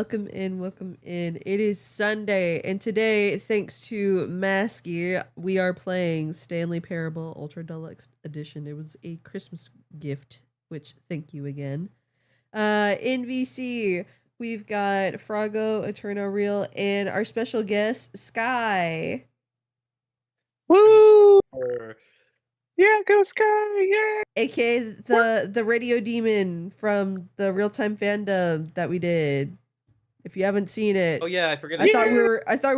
welcome in, welcome in. It is Sunday, and today, thanks to Masky, we are playing Stanley Parable Ultra Deluxe Edition. It was a Christmas gift, which thank you again. In VC, we've got Froggo, Eternal Real, and our special guest, Sky. Woo! Yeah, go Sky! Yeah. AKA the radio demon from the real time fandom that we did. If you haven't seen it, oh yeah, I forget. I thought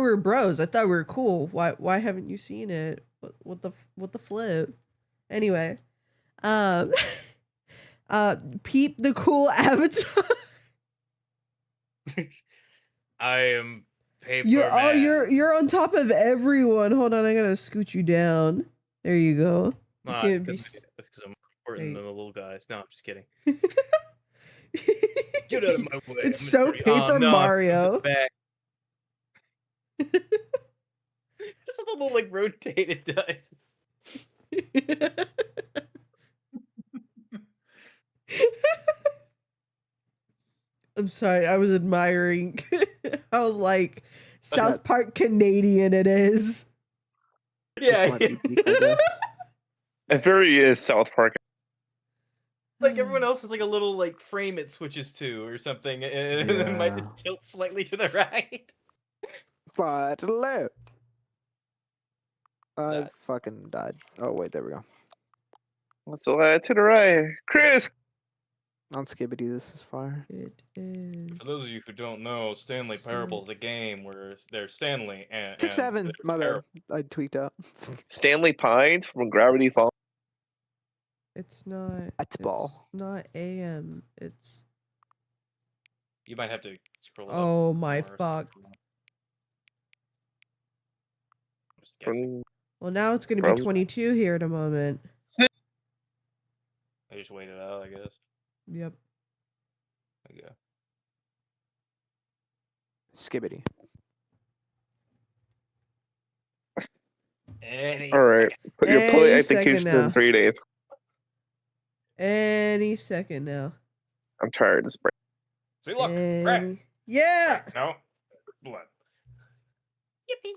we were bros. I thought we were cool. Why haven't you seen it? What the flip? Anyway, Peep the cool avatar. I am paper man. You're on top of everyone. Hold on, I gotta scoot you down. There you go. That's because I'm important than the little guys. No, I'm just kidding. Get out of my way. It's so Paper Mario. Just a little like rotated dice. I'm sorry, I was admiring how like South Park Canadian it is. Yeah. It very is South Park. Like everyone else has like a little like frame it switches to or something, and it might just tilt slightly to the right. Fly to the left. I fucking died. Oh wait, there we go. What's the left to the right? Chris! On Skibbity, this is fire. It is. For those of you who don't know, Stanley Parable is a game where there's Stanley and 6-7. My bad. I tweaked out. Stanley Pines from Gravity Falls. It's not. That's ball. Not AM. It's. You might have to scroll. Oh my fuck. Well, now it's going to be 22 here in a moment. I just waited out, I guess. Yep. Okay. Skibbity. Alright. Put your play execution in 3 days. Any second now. I'm tired of this break. See, look. Right. Yeah. Right. No. Blood. Yippee.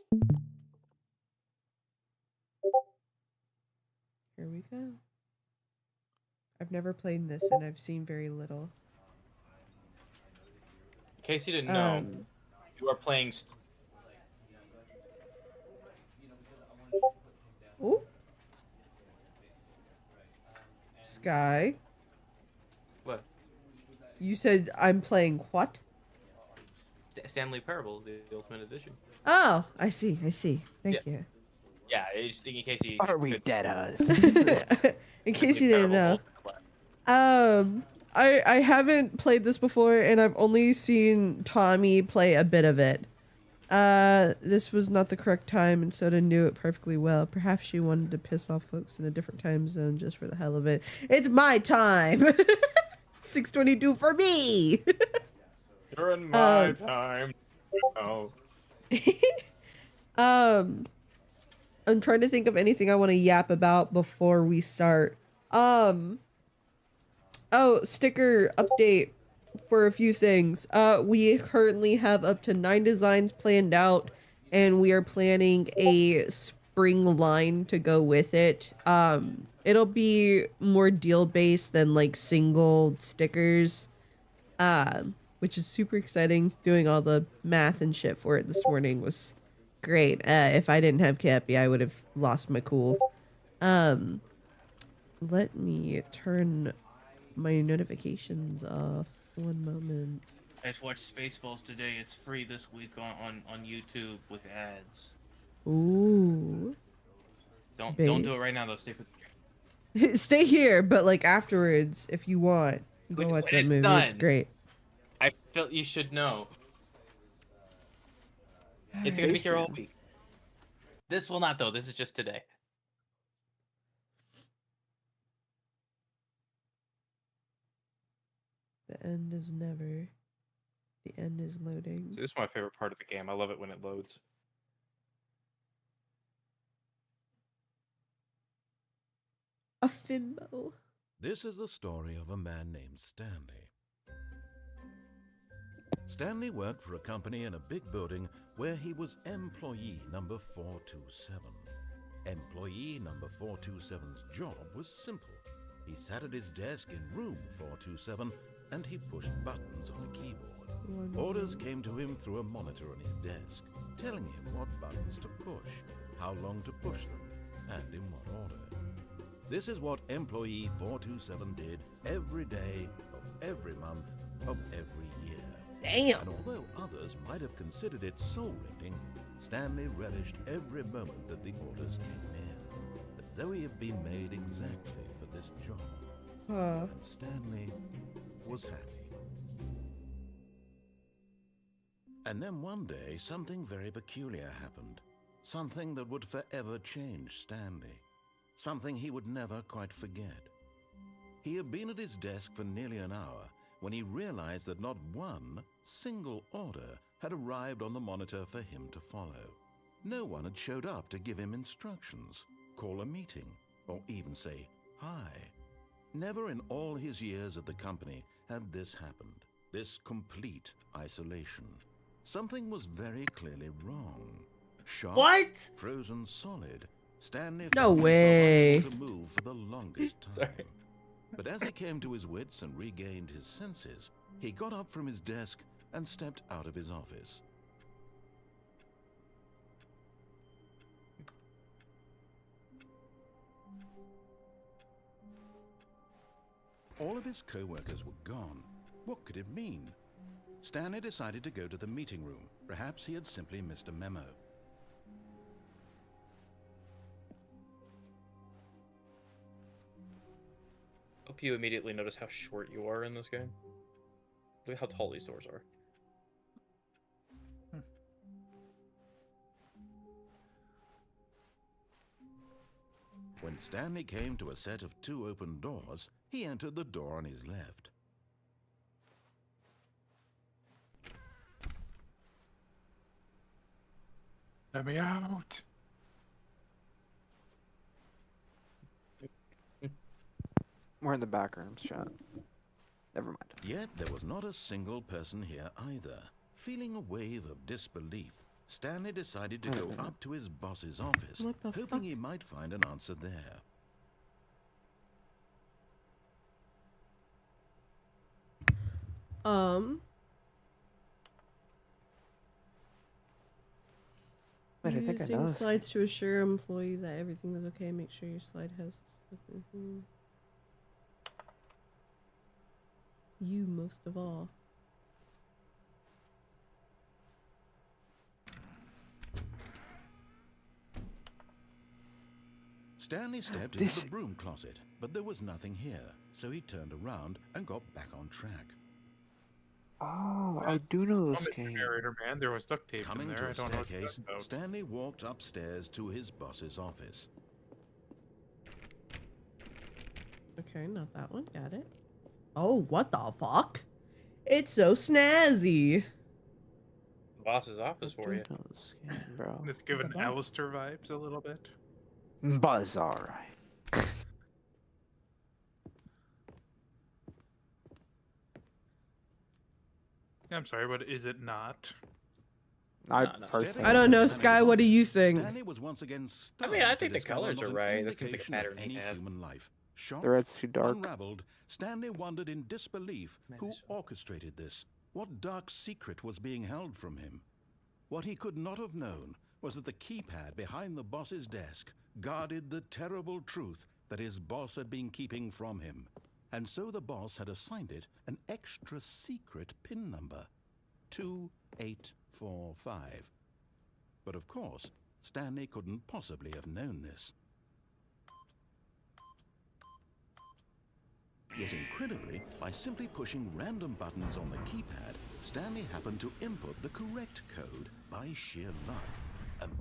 Here we go. I've never played this and I've seen very little. In case you didn't know, you are playing. Ooh. Sky. What? You said I'm playing what? Stanley Parable, the Ultimate Edition. Oh, I see. Thank you. Yeah, just in case you. Are we dead us? In case you didn't know. I haven't played this before and I've only seen Tommy play a bit of it. This was not the correct time and Soda knew it perfectly well. Perhaps she wanted to piss off folks in a different time zone just for the hell of it. It's my time! 6:22 for me! You're in my time. Oh. I'm trying to think of anything I want to yap about before we start. Oh, sticker update for a few things. We currently have up to 9 designs planned out, and we are planning a spring line to go with it. It'll be more deal-based than like single stickers, which is super exciting. Doing all the math and shit for it this morning was great. If I didn't have Cappy, I would have lost my cool. Let me turn my notifications off. One moment. I just watched Spaceballs today. It's free this week on YouTube with ads. Ooh. Don't do it right now though. Stay here, but like afterwards, if you want, go watch that movie. It's great. I felt you should know. It's gonna be here all week. This will not though. This is just today. The end is never. The end is loading. This is my favorite part of the game. I love it when it loads. A Fimbo. This is the story of a man named Stanley. Stanley worked for a company in a big building where he was employee number 427. Employee number 427's job was simple. He sat at his desk in room 427 and he pushed buttons on a keyboard. Orders came to him through a monitor on his desk, telling him what buttons to push, how long to push them, and in what order. This is what employee 427 did every day of every month of every year. Damn. And although others might have considered it soul-rending, Stanley relished every moment that the orders came in, as though he had been made exactly for this job. And Stanley was happy. And then one day, something very peculiar happened. Something that would forever change Stanley. Something he would never quite forget. He had been at his desk for nearly an hour when he realized that not one single order had arrived on the monitor for him to follow. No one had showed up to give him instructions, call a meeting, or even say hi. Never in all his years at the company had this happened, this complete isolation. Something was very clearly wrong. Sharp, What? frozen solid, Stanley No found himself way. unable to move for the longest time. Sorry. But as he came to his wits and regained his senses, he got up from his desk and stepped out of his office. All of his co-workers were gone. What could it mean? Stanley decided to go to the meeting room. Perhaps he had simply missed a memo. Hope you immediately notice how short you are in this game. Look at how tall these doors are. When Stanley came to a set of 2 open doors, he entered the door on his left. Let me out. We're in the back rooms, chat. Never mind. Yet there was not a single person here either. Feeling a wave of disbelief, Stanley decided to go up to his boss's office, What the hoping fuck? he might find an answer there. Wait, I think I know Using this. slides to assure employee that everything is okay. Make sure your slide has. You most of all. Stanley stepped This- into the broom closet, but there was nothing here, so he turned around and got back on track. Oh, I do know this I'm a game. generator, man. There was duct tape Coming in to there. I a don't know what you're staircase, talking about. Stanley walked upstairs to his boss's office. Okay, not that one. Got it. Oh, what the fuck? It's so snazzy. Boss's office for you. I do know this game, bro. It's giving about? Alistair vibes a little bit. Buzz, alright. I'm sorry, but is it not? I No, no. personally. I don't know, Stanley Sky. What do you think? Stanley was once again stunned I to think the discover colors not are an right. That seems like a indication of pattern we any have. human life. Shocked, The red's too dark. unraveled, Stanley wondered in disbelief who Maybe so. orchestrated this. What dark secret was being held from him? What he could not have known was that the keypad behind the boss's desk guarded the terrible truth that his boss had been keeping from him. And so the boss had assigned it an extra secret PIN number, 2845. But of course, Stanley couldn't possibly have known this. Yet incredibly, by simply pushing random buttons on the keypad, Stanley happened to input the correct code by sheer luck.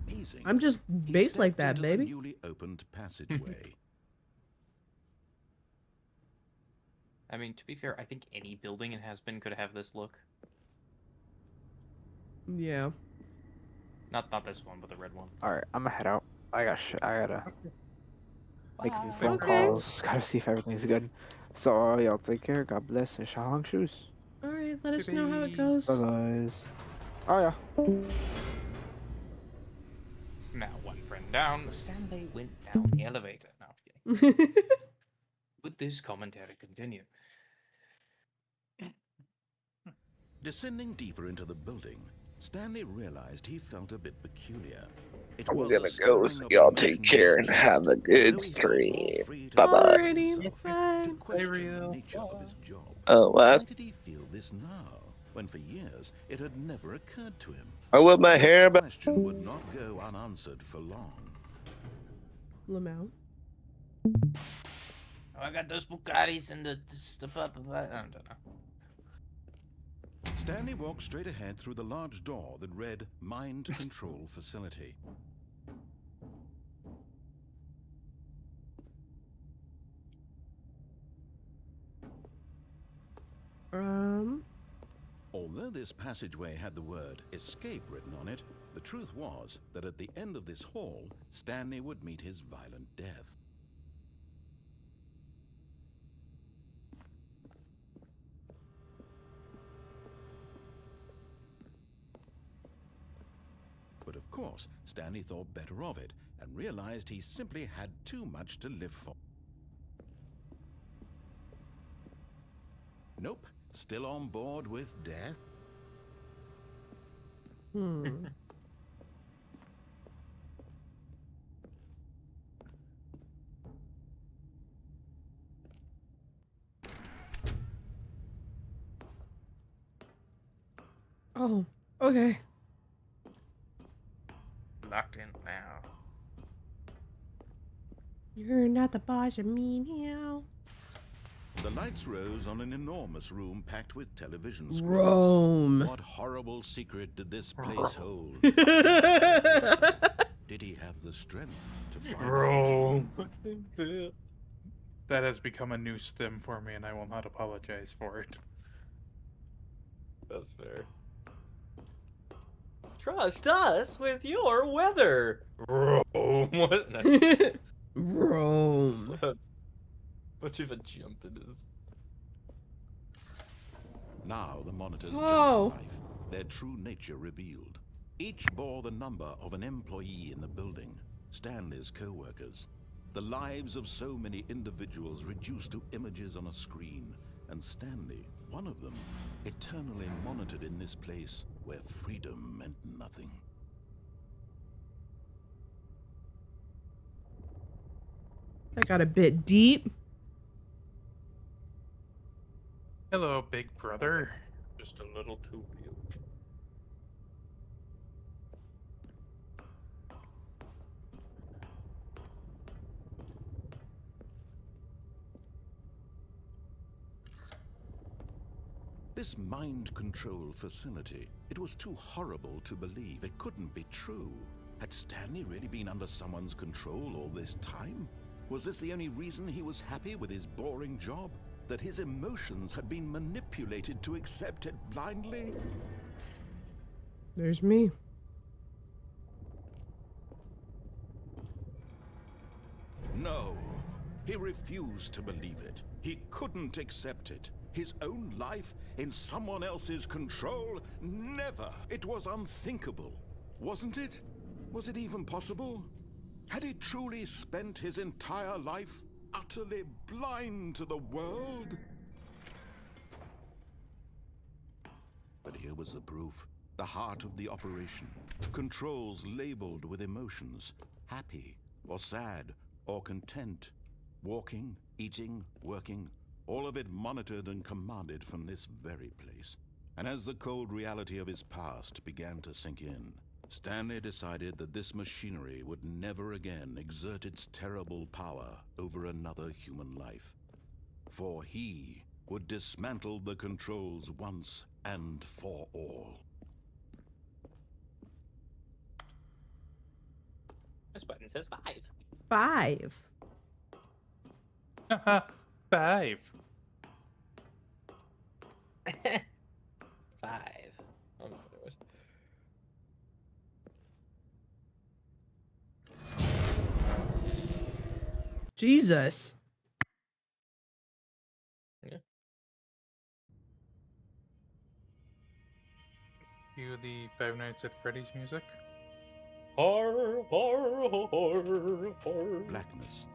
Amazing. I'm just He based like stepped that, into the baby. newly opened passageway. I mean, to be fair, I think any building in Has-Been could have this look. Yeah. Not this one, but the red one. Alright, I'm gonna head out. I gotta make a few phone Okay. calls. Gotta see if everything's good. So, y'all take care. God bless and Shalom shoes. All right, let us know how it Bye-bye. goes. Bye guys. Oh yeah. Now, one friend down, Stanley went down the elevator. No, I'm kidding. Would this commentary continue? Descending deeper into the building, Stanley realized he felt a bit peculiar. It I'm was gonna a go, stirring so of y'all take emotions in care his and have a chest, good as though he felt more stream. free to Bye-bye. express Alrighty, himself, to bye. question the real. nature of his job. Oh, well, Why did he feel this now, when for years it had never occurred to him? I whip my hair This back. question would not go unanswered for long. Lamau. Oh, I got those Bugattis and the stuff up. I don't know. Stanley walked straight ahead through the large door that read Mind Control Facility. Although this passageway had the word escape written on it, the truth was that at the end of this hall, Stanley would meet his violent death. But of course, Stanley thought better of it and realized he simply had too much to live for. Nope, still on board with death. Oh, okay. Locked in now. You're not the boss of me now. The lights rose on an enormous room packed with television screens. Rome. What horrible secret did this place hold? Did he have the strength to find out? Bro. That has become a new stem for me, and I will not apologize for it. That's fair. Trust us with your weather. Rome. What? No. Rome. Much of a jump it is. Now the monitors Oh. jumped to life, their true nature revealed. Each bore the number of an employee in the building, Stanley's co-workers. The lives of so many individuals reduced to images on a screen, and Stanley, one of them, eternally monitored in this place where freedom meant nothing. That got a bit deep. Hello, big brother. Just a little too real. This mind control facility, it was too horrible to believe. It couldn't be true. Had Stanley really been under someone's control all this time? Was this the only reason he was happy with his boring job? That his emotions had been manipulated to accept it blindly? There's me. No. He refused to believe it. He couldn't accept it. His own life in someone else's control? Never. It was unthinkable. Wasn't it? Was it even possible? Had he truly spent his entire life utterly blind to the world? But here was the proof. The heart of the operation. Controls labeled with emotions. Happy, or sad, or content. Walking, eating, working. All of it monitored and commanded from this very place. And as the cold reality of his past began to sink in, Stanley decided that this machinery would never again exert its terrible power over another human life. For he would dismantle the controls once and for all. This button says 5. 5. 5. 5. Oh, no, there was. Jesus. Yeah. cue the Five Nights at Freddy's music. Horror, horror, horror, horror. Blackness,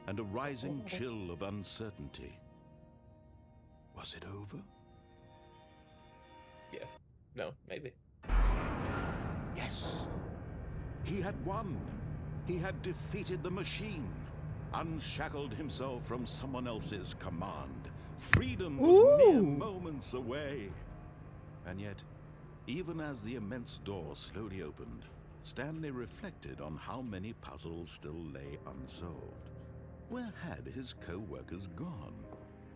and a rising chill of uncertainty. Was it over? Yeah. No, maybe. Yes. He had won. He had defeated the machine, unshackled himself from someone else's command. Freedom was mere moments away. And yet, even as the immense door slowly opened, Stanley reflected on how many puzzles still lay unsolved. Where had his co-workers gone?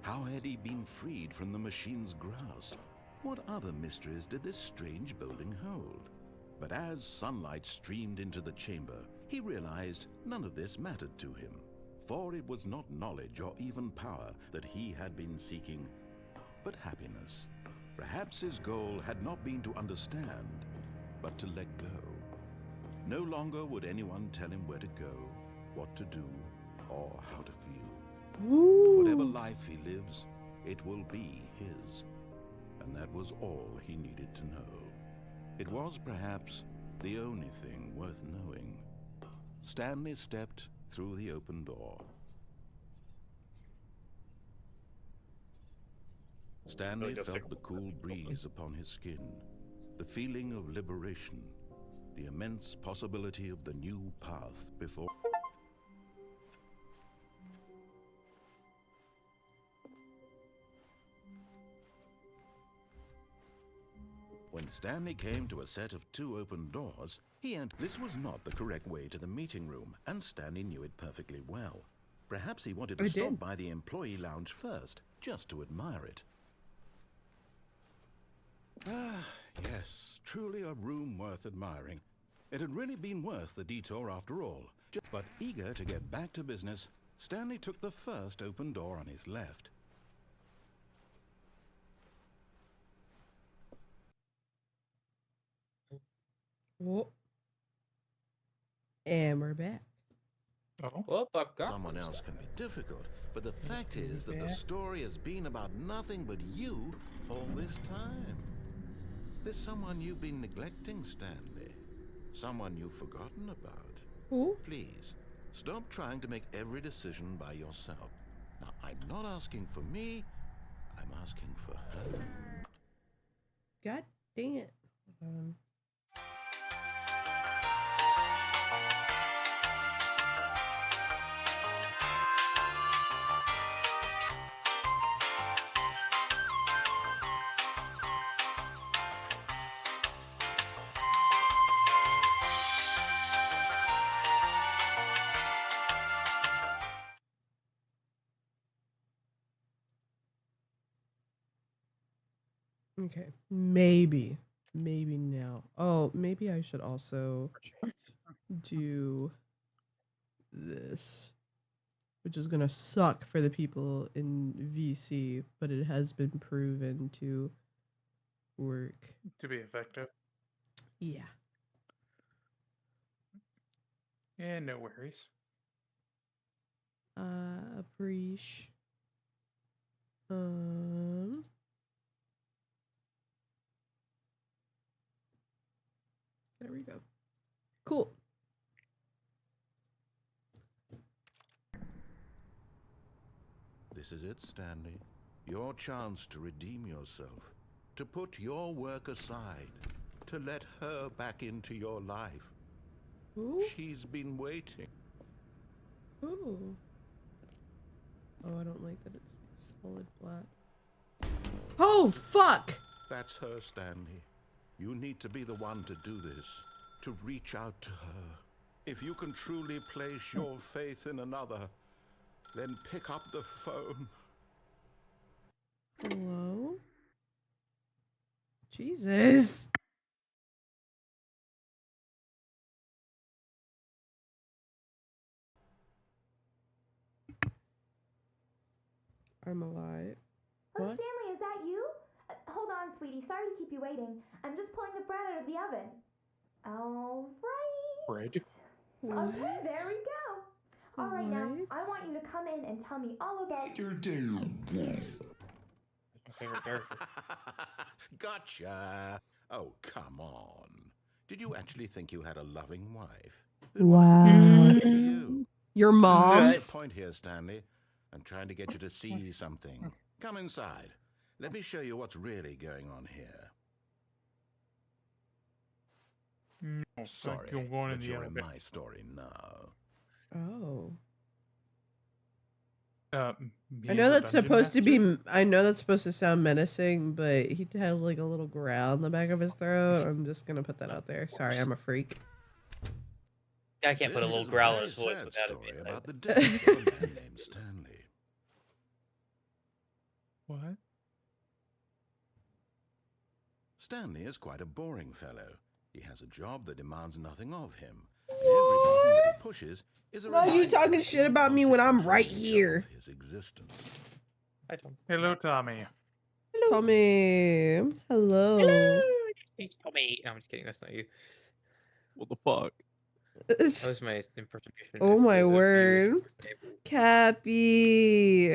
How had he been freed from the machine's grasp? What other mysteries did this strange building hold? But as sunlight streamed into the chamber, he realized none of this mattered to him, for it was not knowledge or even power that he had been seeking, but happiness. Perhaps his goal had not been to understand, but to let go. No longer would anyone tell him where to go, what to do, or how to feel. Whatever life he lives, it will be his. And that was all he needed to know. It was perhaps the only thing worth knowing. Stanley stepped through the open door. Stanley felt the cool breeze upon his skin, the feeling of liberation, the immense possibility of the new path before. When Stanley came to a set of 2 open doors, this was not the correct way to the meeting room, and Stanley knew it perfectly well. Perhaps he wanted to stop by the employee lounge first, just to admire it. Ah, yes, truly a room worth admiring. It had really been worth the detour after all. But eager to get back to business, Stanley took the first open door on his left. Oh. And we're back. Oh. Well, Someone else can be difficult, but the fact is that the story has been about nothing but you all this time. There's someone you've been neglecting, Stanley. Someone you've forgotten about. Who? Please, stop trying to make every decision by yourself. Now, I'm not asking for me, I'm asking for her. God dang it. Okay, maybe now. Oh, maybe I should also do this, which is gonna suck for the people in VC, but it has been proven to work. To be effective. Yeah. Yeah, no worries. Appreciate. There we go. Cool. This is it, Stanley. Your chance to redeem yourself, to put your work aside, to let her back into your life. Ooh. She's been waiting. Ooh. Oh, I don't like that it's solid black. Oh, fuck! That's her, Stanley. You need to be the one to do this, to reach out to her. If you can truly place your faith in another, then pick up the phone. Hello? Jesus. I'm alive. Oh, What? Stanley, is that you? Hold on, sweetie. Sorry to keep you waiting. I'm just pulling the bread out of the oven. All right. Bread? Okay, there we go. All right, now, What? I want you to come in and tell me all about Your day. My favorite character. Gotcha. Oh, come on. Did you actually think you had a loving wife? Who'd want to think Wow. like you? Your mom? What's the point here, Stanley? I'm trying to get you to see something. Come inside. Let me show you what's really going on here. No, Sorry, you're going in but the you're in elevator. my story now. Oh. Me I as know a that's dungeon supposed to master? be. I know that's supposed to sound menacing, but he had like a little growl in the back of his throat. I'm just gonna put that out there. Sorry, I'm a freak. I can't put a This little is growl in very his voice sad without it story being about like the death of a man named Stanley. What? Stanley is quite a boring fellow. He has a job that demands nothing of him. And every button that he pushes is a No, you reminder talking of the shit about me when I'm right inconsequential here. nature of his existence. I don't. Hello, Tommy. Tommy, hello. Hey, Tommy. No, I'm just kidding. That's not you. What the fuck? That was my impersonation. Oh if my those of you word. were able- Cappy,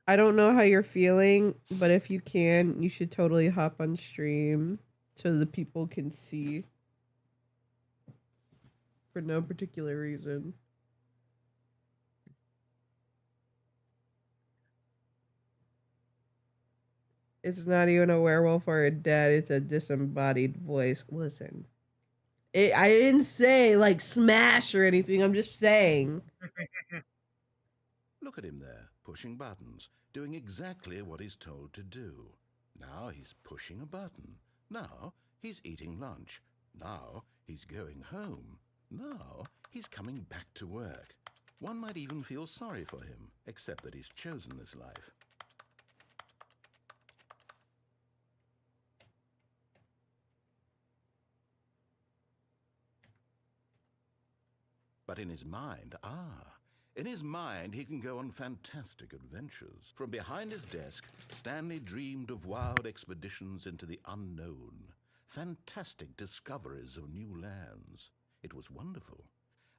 I don't know how you're feeling, but if you can, you should totally hop on stream so the people can see. For no particular reason. It's not even a werewolf or a dead, it's a disembodied voice. Listen. I didn't say like smash or anything, I'm just saying. Look at him there, pushing buttons, doing exactly what he's told to do. Now he's pushing a button. Now he's eating lunch. Now he's going home. Now he's coming back to work. One might even feel sorry for him, except that he's chosen this life. But in his mind, in his mind, he can go on fantastic adventures. From behind his desk, Stanley dreamed of wild expeditions into the unknown, fantastic discoveries of new lands. It was wonderful.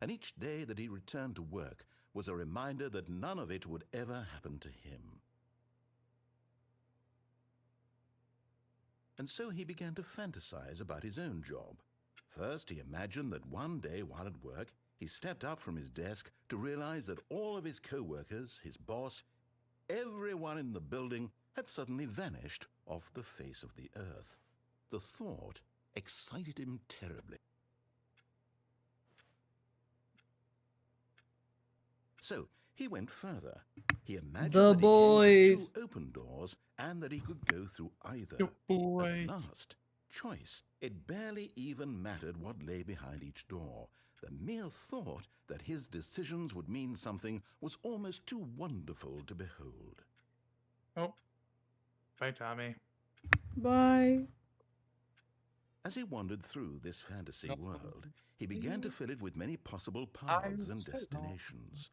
And each day that he returned to work was a reminder that none of it would ever happen to him. And so he began to fantasize about his own job. First, he imagined that one day while at work, he stepped up from his desk to realize that all of his co-workers, his boss, everyone in the building had suddenly vanished off the face of the earth. The thought excited him terribly. So he went further. He imagined The that he boys. came to 2 open doors and that he could go through either. The boys. At last, choice. It barely even mattered what lay behind each door. The mere thought that his decisions would mean something was almost too wonderful to behold. Oh. Bye, Tommy. Bye. As he wandered through this fantasy Nope. world, he began to fill it with many possible paths and so destinations.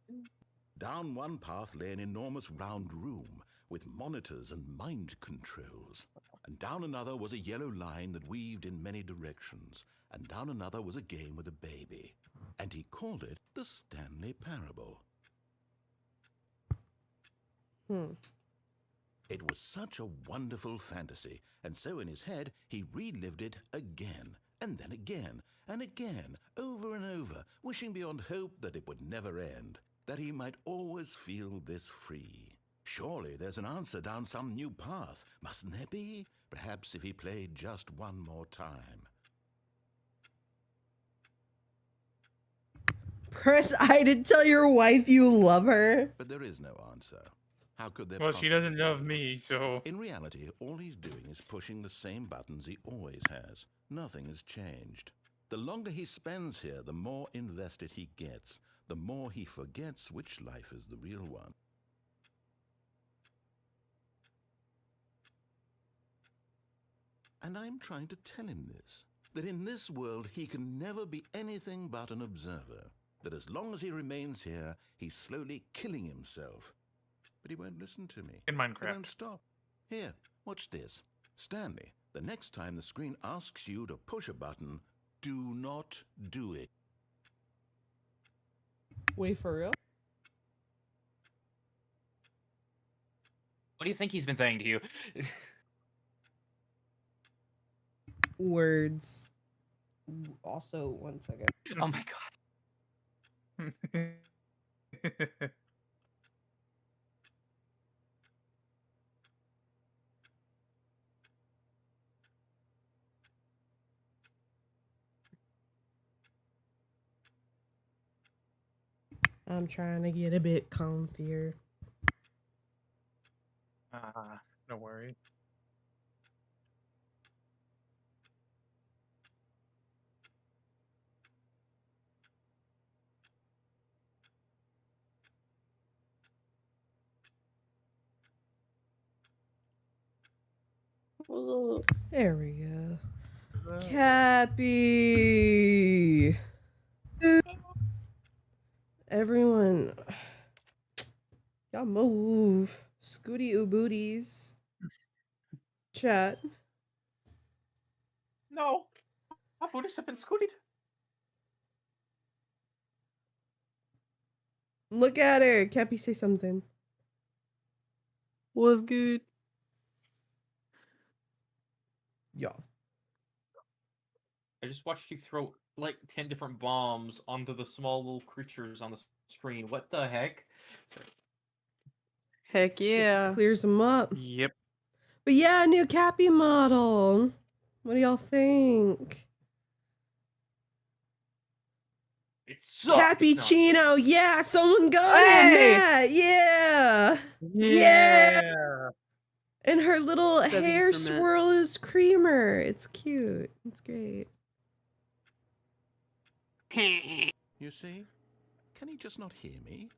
Down one path lay an enormous round room with monitors and mind controls. And down another was a yellow line that weaved in many directions. And down another was a game with a baby. And he called it the Stanley Parable. It was such a wonderful fantasy, and so in his head he relived it again, and then again, and again, over and over, wishing beyond hope that it would never end, that he might always feel this free. Surely there's an answer down some new path, mustn't there be? Perhaps if he played just one more time. Press I to tell your wife you love her. But there is no answer. How could there Well, she doesn't possibly love be? me, so... In reality, all he's doing is pushing the same buttons he always has. Nothing has changed. The longer he spends here, the more invested he gets, the more he forgets which life is the real one. And I'm trying to tell him this, that in this world he can never be anything but an observer, that as long as he remains here, he's slowly killing himself. But he won't listen to me. In He won't Minecraft. stop. Here, watch this. Stanley, the next time the screen asks you to push a button, do not do it. Wait, for real? What do you think he's been saying to you? words. Also, 1 second. Oh my god. I'm trying to get a bit comfier. No worry. There we go. Cappy! Everyone, y'all move. Scooty booties. Chat. No. My booties have been scooted. Look at her. Cappy, say something. Was good. Y'all. I just watched you throw like 10 different bombs onto the small little creatures on the screen. What the heck? Heck yeah. Clears them up. Yep. But yeah, new Cappy model. What do y'all think? It sucks. Cappuccino. Yeah, someone got Hey! him that. Yeah. Yeah. And her little Seven hair for Matt. swirl is creamer. It's cute. It's great. You see? Can he just not hear me?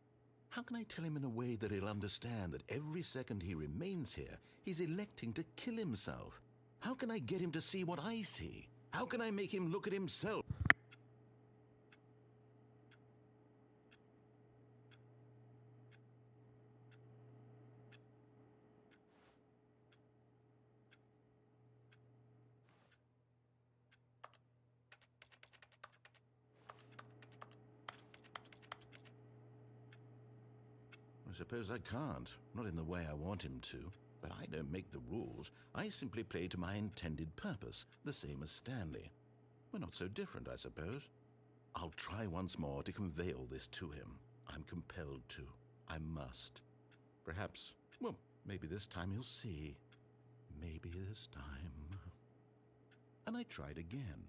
How can I tell him in a way that he'll understand that every second he remains here, he's electing to kill himself? How can I get him to see what I see? How can I make him look at himself? I suppose I can't, not in the way I want him to. But I don't make the rules. I simply play to my intended purpose, the same as Stanley. We're not so different, I suppose. I'll try once more to convey all this to him. I'm compelled to. I must. Perhaps, well, maybe this time he'll see. Maybe this time. And I tried again,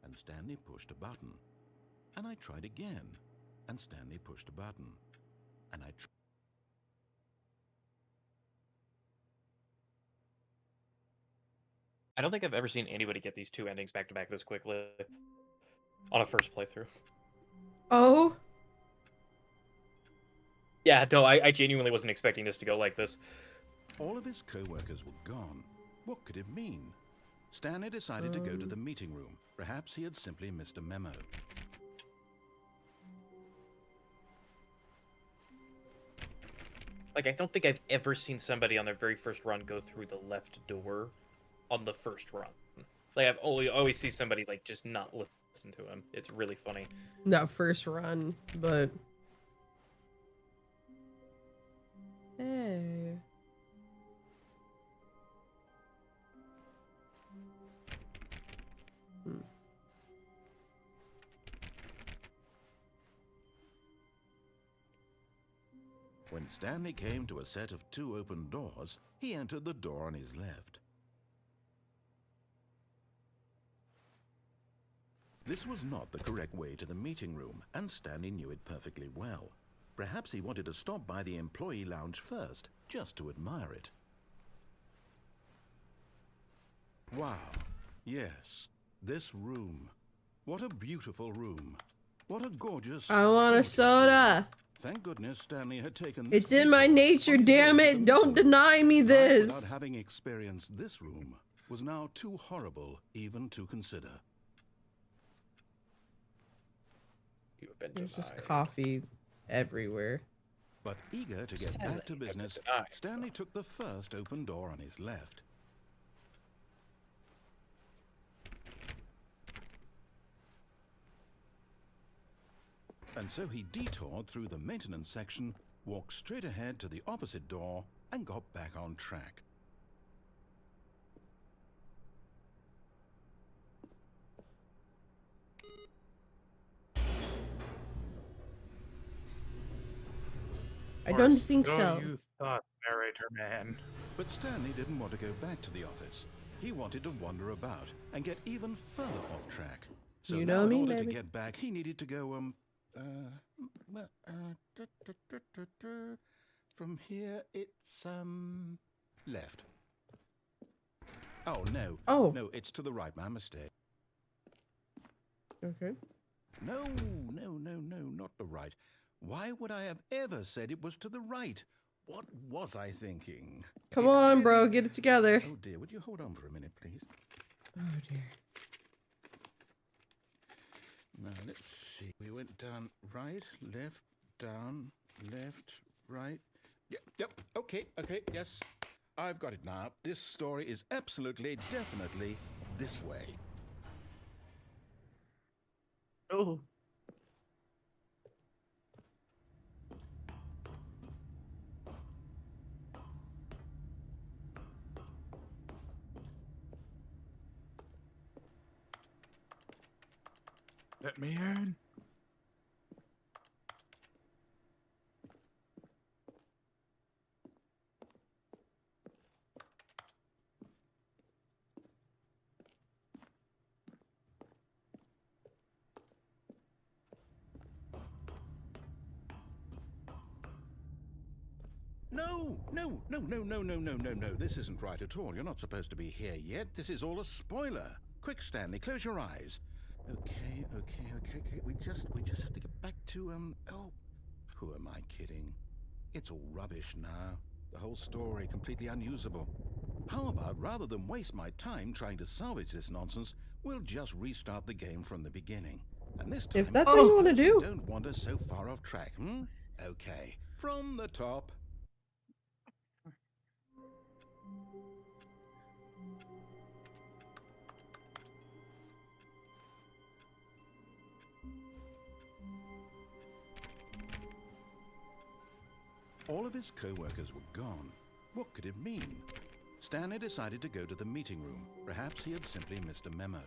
and Stanley pushed a button. And I tried again, and Stanley pushed a button. And I tried. I don't think I've ever seen anybody get these two endings back to back this quickly on a first playthrough. Oh? Yeah, no, I genuinely wasn't expecting this to go like this. All of his co-workers were gone. What could it mean? Stanley decided to go to the meeting room. Perhaps he had simply missed a memo. Like, I don't think I've ever seen somebody on their very first run go through the left door on the first run. Like, I've always see somebody, like, just not listen to him. It's really funny. That first run, but... Hey. When Stanley came to a set of 2 open doors, he entered the door on his left. This was not the correct way to the meeting room, and Stanley knew it perfectly well. Perhaps he wanted to stop by the employee lounge first, just to admire it. Wow. Yes, this room. What a beautiful room. What a gorgeous... I want a gorgeous soda. room. Thank goodness Stanley had taken this It's in my detour nature, on his damn way to it. the Don't meeting. deny me Life this. without having experienced this room was now too horrible even to consider. You have been There's just denied. coffee everywhere. But eager to get Stanley, back to you have been business, denied. Stanley took the first open door on his left. And so he detoured through the maintenance section, walked straight ahead to the opposite door, and got back on track. I Or don't think so. You thought, narrator man. But Stanley didn't want to go back to the office. He wanted to wander about and get even further off track. So You now know in me, order baby. to get back, he needed to go, from here, it's, left. Oh, no. Oh. No, it's to the right, my mistake. Okay. No, not the right. Why would I have ever said it was to the right? What was I thinking? Come It's on, bro. clearly- Get it together. Oh dear, would you hold on for a minute, please? Oh, dear. Now, let's see. We went down right, left, down, left, right. Yep, okay, yes. I've got it now. This story is absolutely, definitely this way. Oh. Let me in. No. This isn't right at all. You're not supposed to be here yet. This is all a spoiler. Quick, Stanley, close your eyes. Okay. We just have to get back to, oh, who am I kidding? It's all rubbish now. The whole story completely unusable. How about, rather than waste my time trying to salvage this nonsense, we'll just restart the game from the beginning. And this time, If that's what you want to we do. don't wander so far off track, Okay, from the top. All of his co-workers were gone. What could it mean? Stanley decided to go to the meeting room. Perhaps he had simply missed a memo.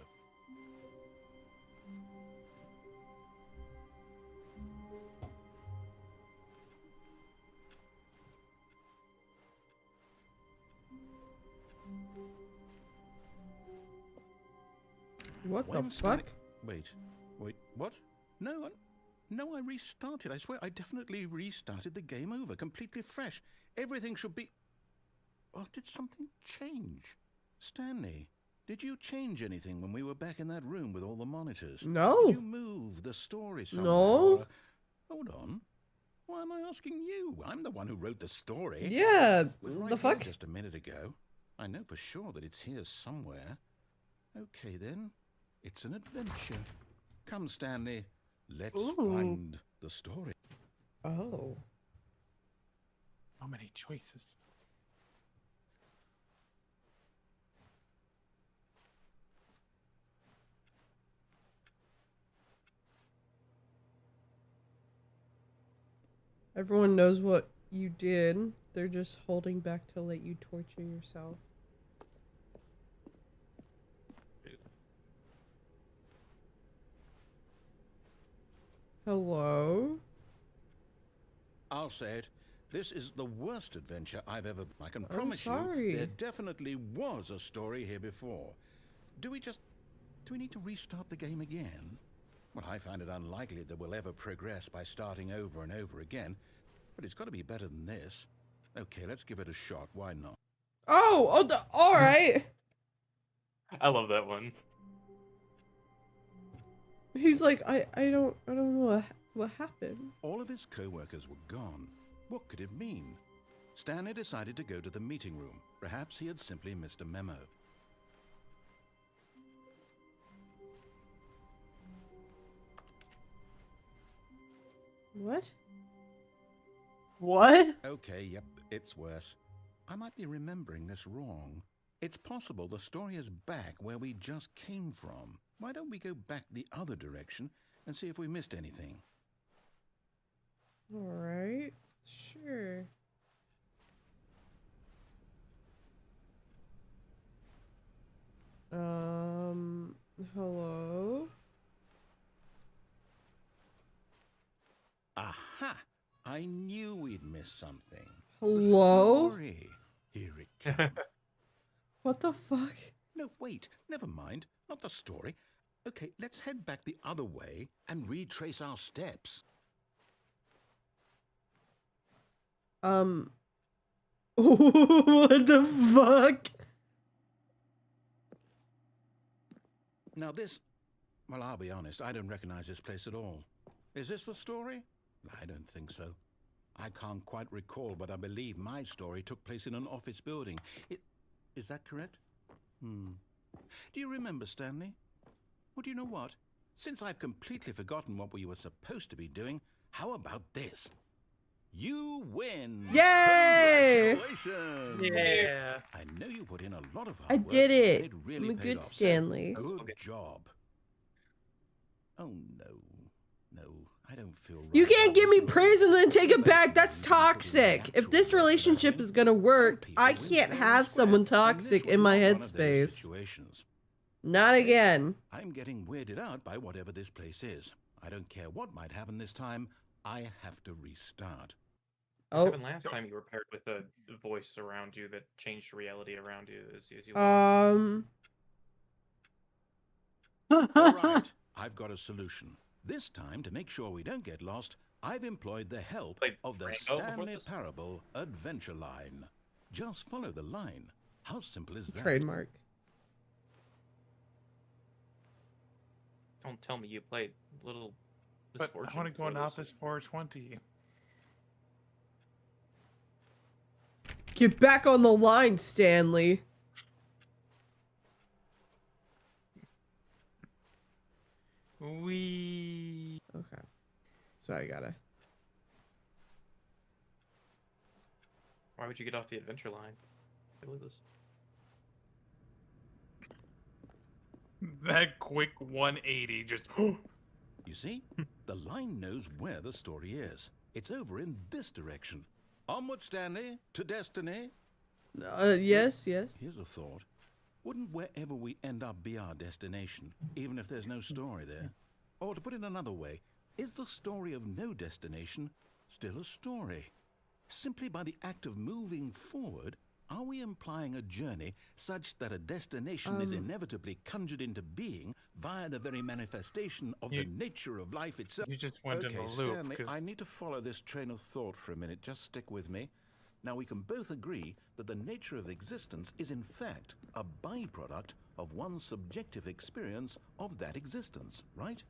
What the When fuck? Wait, what? No, I restarted. I swear, I definitely restarted the game over, completely fresh. Everything should be... Oh, did something change? Stanley, did you change anything when we were back in that room with all the monitors? No. Did you move the story somewhere? No. or- Hold on. Why am I asking you? I'm the one who wrote the story. Yeah. It was right The here fuck? just a minute ago. I know for sure that it's here somewhere. Okay, then. It's an adventure. Come, Stanley. Let's Ooh. find the story. Oh. How many choices? Everyone knows what you did. They're just holding back to let you torture yourself. Hello? I'll say it. This is the worst adventure I've ever... I can I'm promise sorry. you, there definitely was a story here before. Do we need to restart the game again? Well, I find it unlikely that we'll ever progress by starting over and over again. But it's got to be better than this. Okay, let's give it a shot. Why not? All right. I love that one. He's like, I don't know what happened. All of his co-workers were gone. What could it mean? Stanley decided to go to the meeting room. Perhaps he had simply missed a memo. What? What? Okay, yep, it's worse. I might be remembering this wrong. It's possible the story is back where we just came from. Why don't we go back the other direction and see if we missed anything? All right. Sure. Hello? Aha! I knew we'd miss something. Hello? The story. Here it comes. What the fuck? No, wait. Never mind. Not the story. Okay, let's head back the other way and retrace our steps. What the fuck? Now this, well, I'll be honest, I don't recognize this place at all. Is this the story? I don't think so. I can't quite recall, but I believe my story took place in an office building. Is that correct? Do you remember, Stanley? Well, do you know what? Since I've completely forgotten what we were supposed to be doing, how about this? You win! Yay! Congratulations! Yeah. I know you put in a lot of hard I work. did and it. it really I'm a paid good off, so Stanley. Good job. Oh no, I don't feel right. You can't about give me this praise and then take it already. back. That's toxic. If this relationship is gonna work, I can't have someone toxic in my headspace. Situations. Not again. I'm getting weirded out by whatever this place is. I don't care what might happen this time. I have to restart. What Oh, happened last time you were paired with a voice around you that changed reality around you as you All right, I've got a solution. This time, to make sure we don't get lost, I've employed the help Played of the Rango before Stanley this? Parable Adventure Line. Just follow the line. How simple is that? trademark. Don't tell me you played Little But I want to go in before Office 420. Get back on the line, Stanley. We. Okay. So I gotta. Why would you get off the adventure line? Look at this. That quick 180 just. You see? The line knows where the story is. It's over in this direction. Onward, Stanley, to destiny. Yes. Here's a thought. Wouldn't wherever we end up be our destination, even if there's no story there? Or to put it another way, is the story of no destination still a story? Simply by the act of moving forward, are we implying a journey such that a destination is inevitably conjured into being via the very manifestation of the nature of life itself? You just went in Okay, a loop. Stanley, 'Cause I need to follow this train of thought for a minute. Just stick with me. Now, we can both agree that the nature of existence is in fact a byproduct of one's subjective experience of that existence, right?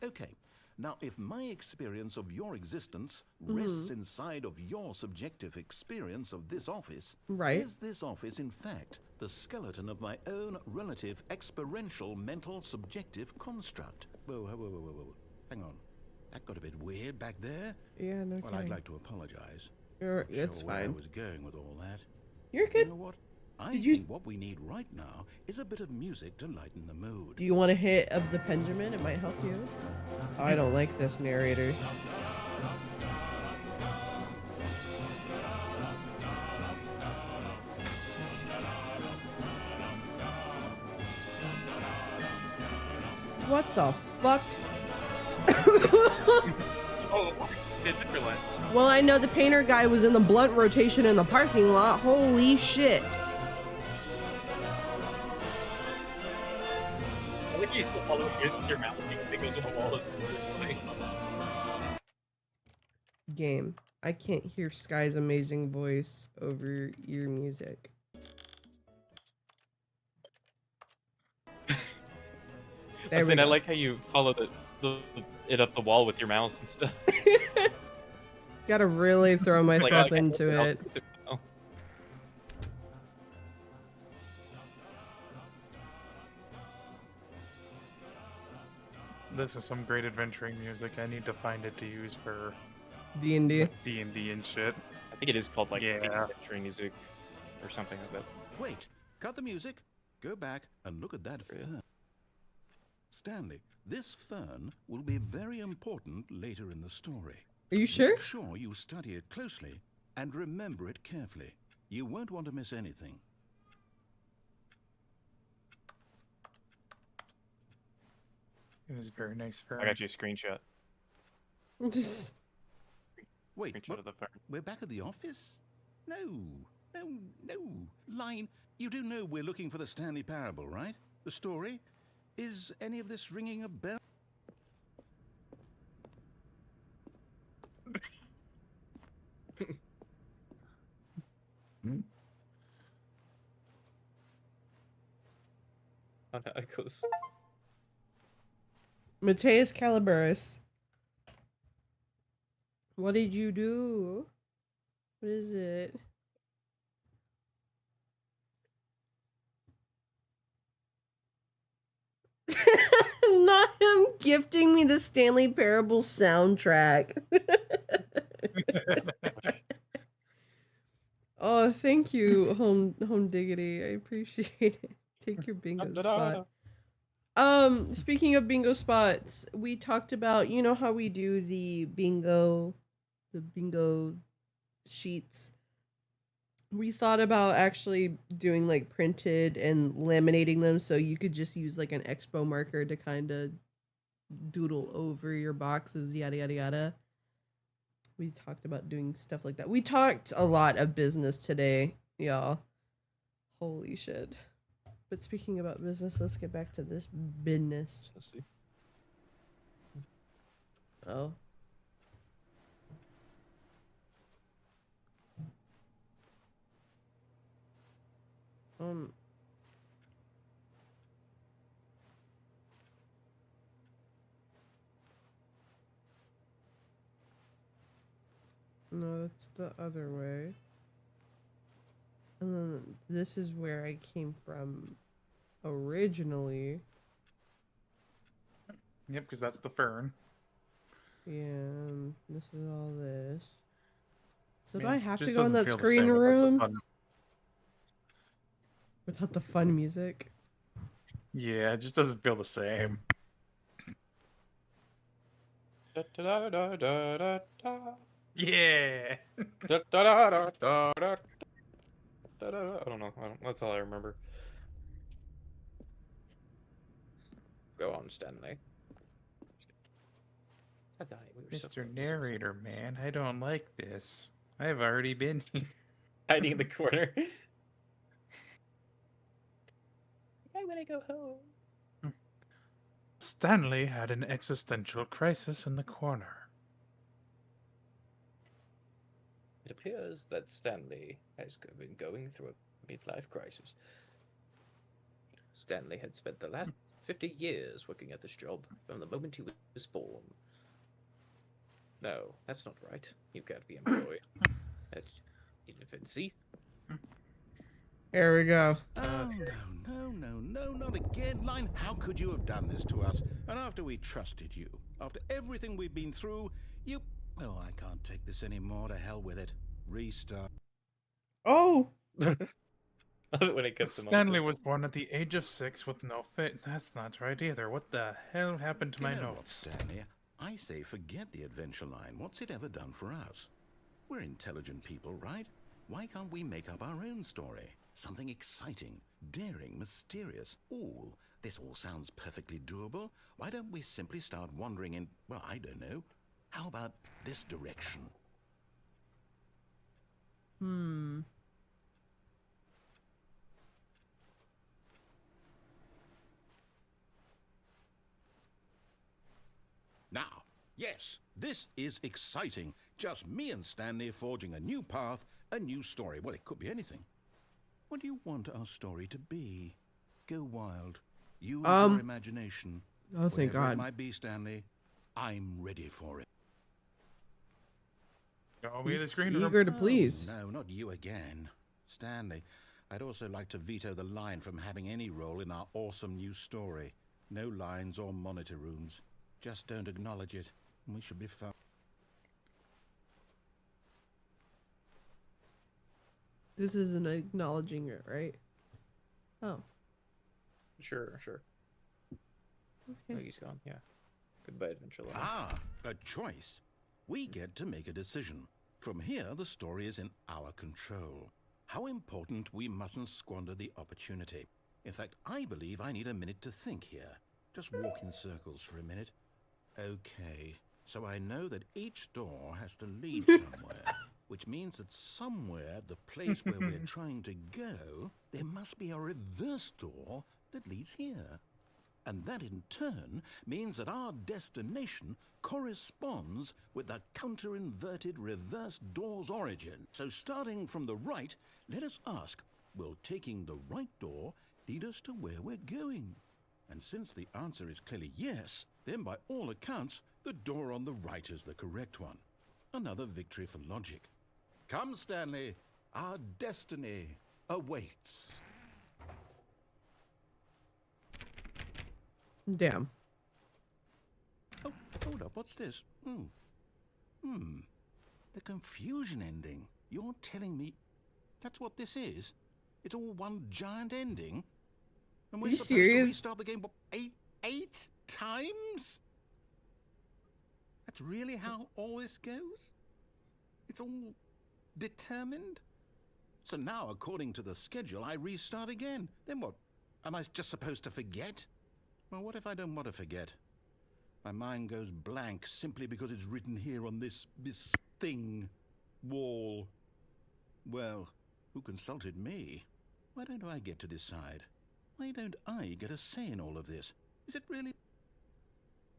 Okay. Now, if my experience of your existence rests inside of your subjective experience of this office, Right. is this office, in fact, the skeleton of my own relative experiential mental subjective construct? Whoa. Hang on. That got a bit weird back there. Yeah, no Well, I'd kidding. like to apologize. It's Sure where I fine. was going with all that. You're You good. know what? I Did you- think what we need right now is a bit of music to lighten the mood. Do you want a hit of the Pendulum? It might help you. Oh, I don't like this narrator. What the fuck? Oh, the adventure line. Well, I know the painter guy was in the blunt rotation in the parking lot. Holy shit. I think you still follow your mouth that goes on the wall. Game. I can't hear Sky's amazing voice over your music. There we I go. like how you follow it up the wall with your mouse and stuff. Gotta really throw myself into it. this is some great adventuring music. I need to find it to use for D&D. D&D and shit. I think it is called like Yeah. the adventuring music or something like that. Wait, cut the music, go back and look at that fern. Stanley, this fern will be very important later in the story. Are you sure? Make sure you study it closely and remember it carefully. You won't want to miss anything. It was very nice for I got you a screenshot. Wait, Reach what? out of the fern. We're back at the office? No, no, no. Line, you do know we're looking for the Stanley Parable, right? The story? Is any of this ringing a bell? Oh, no, it goes. 𝗦𝗘𝗥𝗡𝗢𝗏. What did you do? What is it? Not him gifting me the Stanley Parable soundtrack. Oh, thank you, Home Diggity. I appreciate it. Take your bingo spot. Speaking of bingo spots, we talked about, you know how we do the bingo sheets. We thought about actually doing like printed and laminating them so you could just use like an expo marker to kind of doodle over your boxes, yada yada yada. We talked about doing stuff like that. We talked a lot of business today, y'all. Holy shit. But speaking about business, let's get back to this business. Let's see. Oh. No, it's the other way. And then this is where I came from originally. Yep, because that's the fern. Yeah, and this is all this. So I do mean, I have just to go in doesn't that feel the screen same without the room? fun- Without the fun music? Yeah, it just doesn't feel the same. Yeah. I don't know. That's all I remember. Go on, Stanley. We were so Mr. close. Narrator, man, I don't like this. I've already been here. Hiding in the corner. I want to go home. Stanley had an existential crisis in the corner. It appears that Stanley has been going through a midlife crisis. Stanley had spent the last 50 years working at this job from the moment he was born. No, that's not right. You can't be employed at University. There we go. Oh, no, not again. Line, how could you have done this to us? And after we trusted you, after everything we've been through, you... Oh, I can't take this anymore. To hell with it. Restart. Oh! Love it when it gets Stanley was born at the age of 6 with no fit. That's not right either. What the hell happened to my You know what, notes? Stanley? I say forget the adventure line. What's it ever done for us? We're intelligent people, right? Why can't we make up our own story? Something exciting, daring, mysterious. Ooh, this all sounds perfectly doable. Why don't we simply start wandering in, well, I don't know. How about this direction? Now, yes, this is exciting. Just me and Stanley forging a new path, a new story. Well, it could be anything. What do you want our story to be? Go wild. Use your imagination. Oh, thank Whatever God. it might be, Stanley, I'm ready for it. Go be the He's screen room. eager to please. Oh, no, not you again. Stanley, I'd also like to veto the line from having any role in our awesome new story. No lines or monitor rooms. Just don't acknowledge it, and we should be fine. This isn't acknowledging it, right? Oh. Sure. Okay. Oh, he's gone. Yeah. Goodbye, Adventure Line. Ah, a choice. We get to make a decision. From here, the story is in our control. How important we mustn't squander the opportunity. In fact, I believe I need a minute to think here. Just walk in circles for a minute. Okay, So I know that each door has to lead somewhere, which means that somewhere at the place where we're trying to go, there must be a reverse door that leads here. And that in turn means that our destination corresponds with the counter-inverted reverse door's origin. So starting from the right, let us ask, will taking the right door lead us to where we're going? And since the answer is clearly yes, then by all accounts, the door on the right is the correct one. Another victory for logic. Come, Stanley, our destiny awaits. Damn. Oh, hold up, what's this? The confusion ending. You're telling me that's what this is? It's all one giant ending? And we're you supposed serious? to restart the game, what, eight times? That's really how all this goes? It's all determined? So now, according to the schedule, I restart again. Then what? Am I just supposed to forget? Well, what if I don't want to forget? My mind goes blank simply because it's written here on this thing, wall. Well, who consulted me? Why don't I get to decide? Why don't I get a say in all of this? Is it really?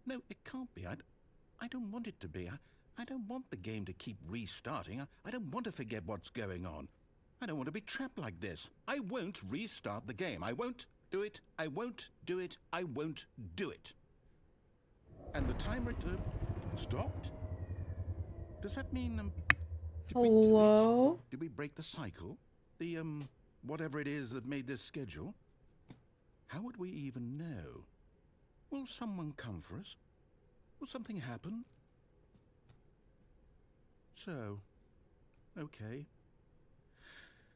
No, it can't be. I don't want it to be. I don't want the game to keep restarting. I don't want to forget what's going on. I don't want to be trapped like this. I won't restart the game. I won't do it. I won't do it. I won't do it. And the timer stopped? Does that mean did we do it? Hello? Did we break the cycle? The whatever it is that made this schedule? How would we even know? Will someone come for us? Will something happen? So, okay.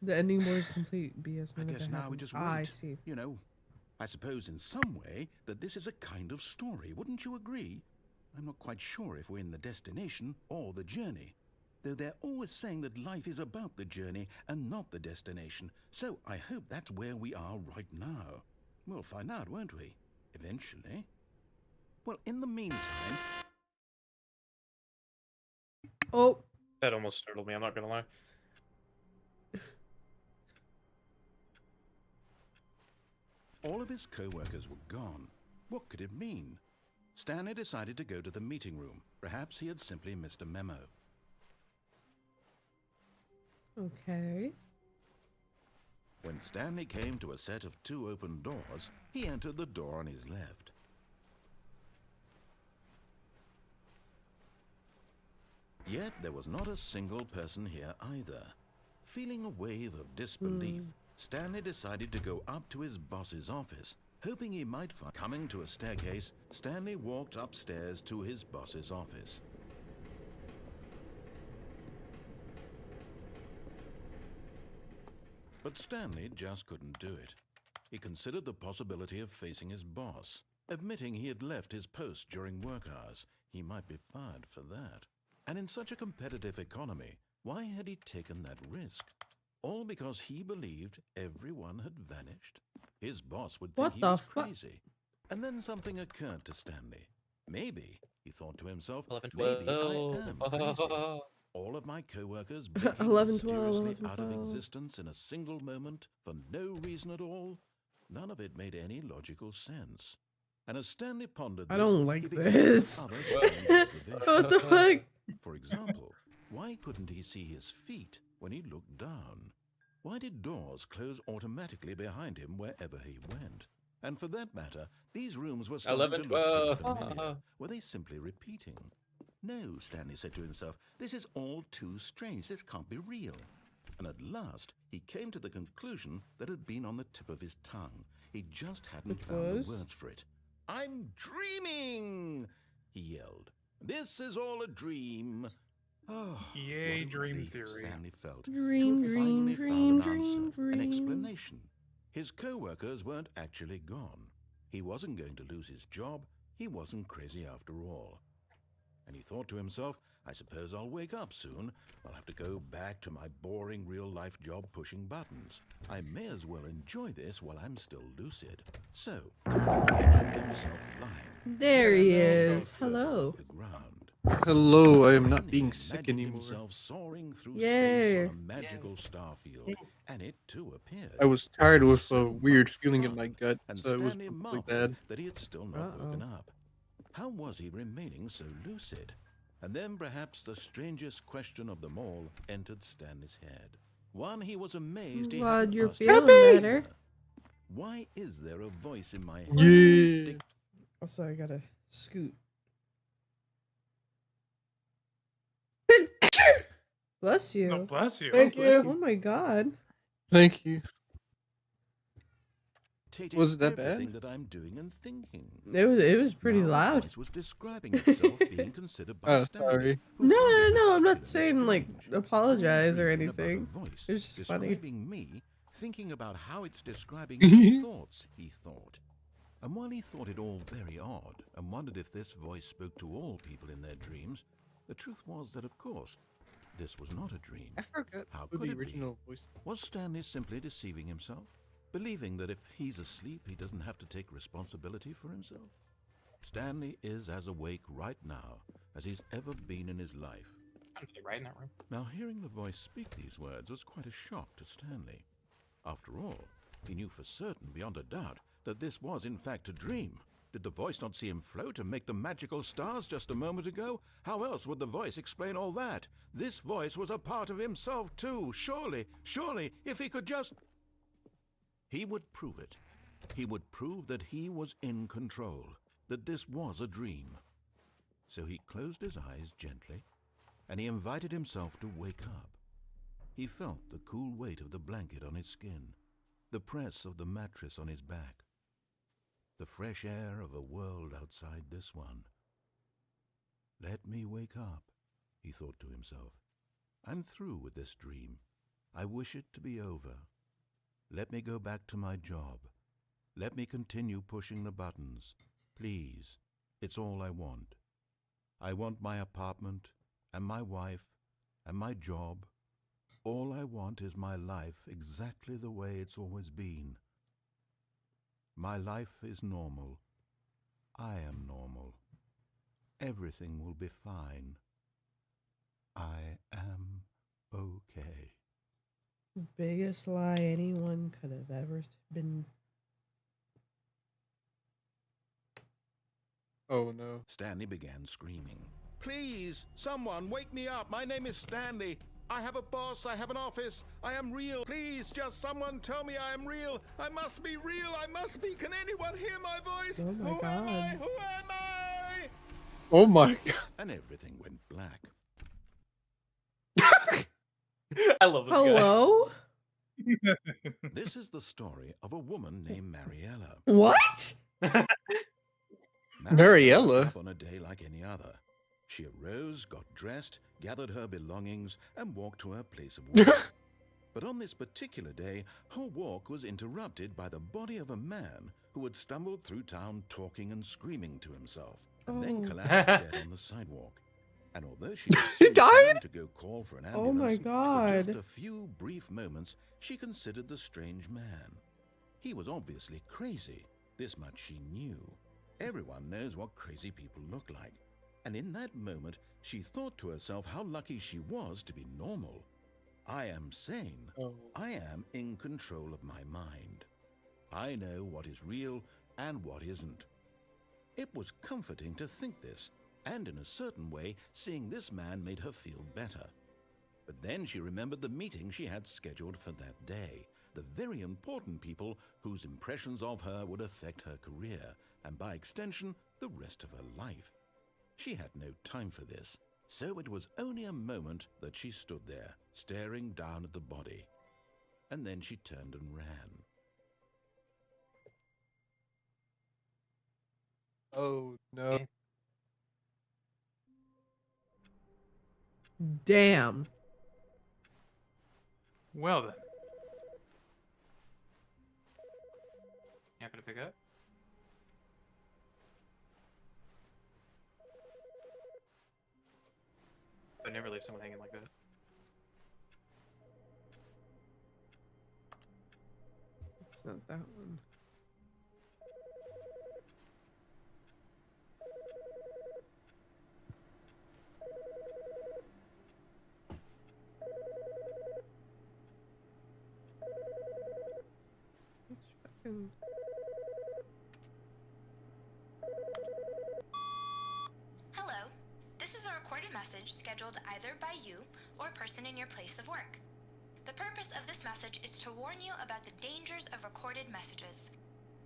The ending was complete BS. I None of guess that now we happened. just wait. I see. You know, I suppose in some way that this is a kind of story. Wouldn't you agree? I'm not quite sure if we're in the destination or the journey. Though they're always saying that life is about the journey and not the destination. So I hope that's where we are right now. We'll find out, won't we? Eventually. Well, in the meantime... Oh. That almost startled me, I'm not gonna lie. All of his co-workers were gone. What could it mean? Stanley decided to go to the meeting room. Perhaps he had simply missed a memo. Okay. When Stanley came to a set of 2 open doors, he entered the door on his left. Yet there was not a single person here either. Feeling a wave of disbelief, Stanley decided to go up to his boss's office, hoping he might find... Coming to a staircase, Stanley walked upstairs to his boss's office. But Stanley just couldn't do it. He considered the possibility of facing his boss. Admitting he had left his post during work hours, he might be fired for that. And in such a competitive economy, why had he taken that risk? All because he believed everyone had vanished? His boss would think he was crazy. And then something occurred to Stanley. Maybe, he thought to himself, 11, maybe I am crazy. All of my co-workers blinking 11, 12, mysteriously 11, out of 12. existence in a single moment for no reason at all. None of it made any logical sense. And as Stanley pondered this, I don't he like began this. other strange observations. What the fuck? For example, why couldn't he see his feet when he looked down? Why did doors close automatically behind him wherever he went? And for that matter, these rooms were starting 11, to look pretty 12. familiar. Were they simply repeating? No, Stanley said to himself, this is all too strange. This can't be real. And at last, he came to the conclusion that had been on the tip of his tongue. He just hadn't Which found was? the words for it. I'm dreaming, he yelled. This is all a dream. Oh, Yay, what a dream relief theory. Stanley felt Dream, to have dream, finally dream, found an dream, answer, an dream. explanation. His co-workers weren't actually gone. He wasn't going to lose his job. He wasn't crazy after all. And he thought to himself, I suppose I'll wake up soon. I'll have to go back to my boring real-life job pushing buttons. I may as well enjoy this while I'm still lucid. So, he imagined himself flying. There he No is. further Hello. off the ground. Hello, I am not Then he being sick imagined anymore. himself soaring through Yay. space on a magical star field, and it too appeared. I was tired It was with a so weird much feeling in fun, my gut, and so it was Stanley probably marveled bad. that he had still not woken up. How was he remaining so lucid? And then perhaps the strangest question of them all entered Stanley's head. One he was amazed he Glad hadn't you're asked feeling himself better. sooner. Why is there a voice in my head? Yeah. Also, I gotta scoot. Bless you. No, bless you. Thank Bless you. Oh my god. Thank you. Dictating Was it that bad? everything that I'm doing and thinking. It was pretty Now the loud. voice was describing itself being considered by Oh, Stanley, sorry. who No, found no, it no, I'm not particularly saying, like, strange. apologize or I'm dreaming about a anything. voice It's just funny. describing me, thinking about how it's describing my thoughts, he thought. And while he thought it all very odd, and wondered if this voice spoke to all people in their dreams, the truth was that, of course, this was not a dream. I forgot How who could the it be? original voice. Was Stanley simply deceiving himself? Believing that if he's asleep, he doesn't have to take responsibility for himself? Stanley is as awake right now as he's ever been in his life. Right in that room. Now, hearing the voice speak these words was quite a shock to Stanley. After all, he knew for certain, beyond a doubt, that this was in fact a dream. Did the voice not see him float and make the magical stars just a moment ago? How else would the voice explain all that? This voice was a part of himself too. Surely, if he could just... He would prove it. He would prove that he was in control, that this was a dream. So he closed his eyes gently, and he invited himself to wake up. He felt the cool weight of the blanket on his skin, the press of the mattress on his back, the fresh air of a world outside this one. Let me wake up, he thought to himself. I'm through with this dream. I wish it to be over. Let me go back to my job. Let me continue pushing the buttons. Please, it's all I want. I want my apartment, and my wife, and my job. All I want is my life exactly the way it's always been. My life is normal. I am normal. Everything will be fine. I am okay. Biggest lie anyone could have ever been. Oh no. Stanley began screaming. Please, someone, wake me up. My name is Stanley. I have a boss. I have an office. I am real. Please, just someone tell me I am real. I must be real. I must be. Can anyone hear my voice? Oh my Who God. am I? Who am I? Oh my god. And everything went black. I love this guy. Hello? This is the story of a woman named Mariella. What? Mariella? woke up on a day like any other. She arose, got dressed, gathered her belongings, and walked to her place of work. But on this particular day, her walk was interrupted by the body of a man who had stumbled through town talking and screaming to himself, and then Oh. collapsed dead on the sidewalk. And although she was He soon died? turned to go call for an ambulance, Oh my for God. just a few brief moments, she considered the strange man. He was obviously crazy. This much she knew. Everyone knows what crazy people look like. And in that moment, she thought to herself how lucky she was to be normal. I am sane. Oh. I am in control of my mind. I know what is real and what isn't. It was comforting to think this, and in a certain way, seeing this man made her feel better. But then she remembered the meeting she had scheduled for that day, the very important people whose impressions of her would affect her career, and by extension, the rest of her life. She had no time for this, so it was only a moment that she stood there, staring down at the body. And then she turned and ran. Oh no. Damn. Well then. Not gonna pick up? I never leave someone hanging like that. It's not that one. fucking. Hello. This is a recorded message scheduled either by you or a person in your place of work. The purpose of this message is to warn you about the dangers of recorded messages.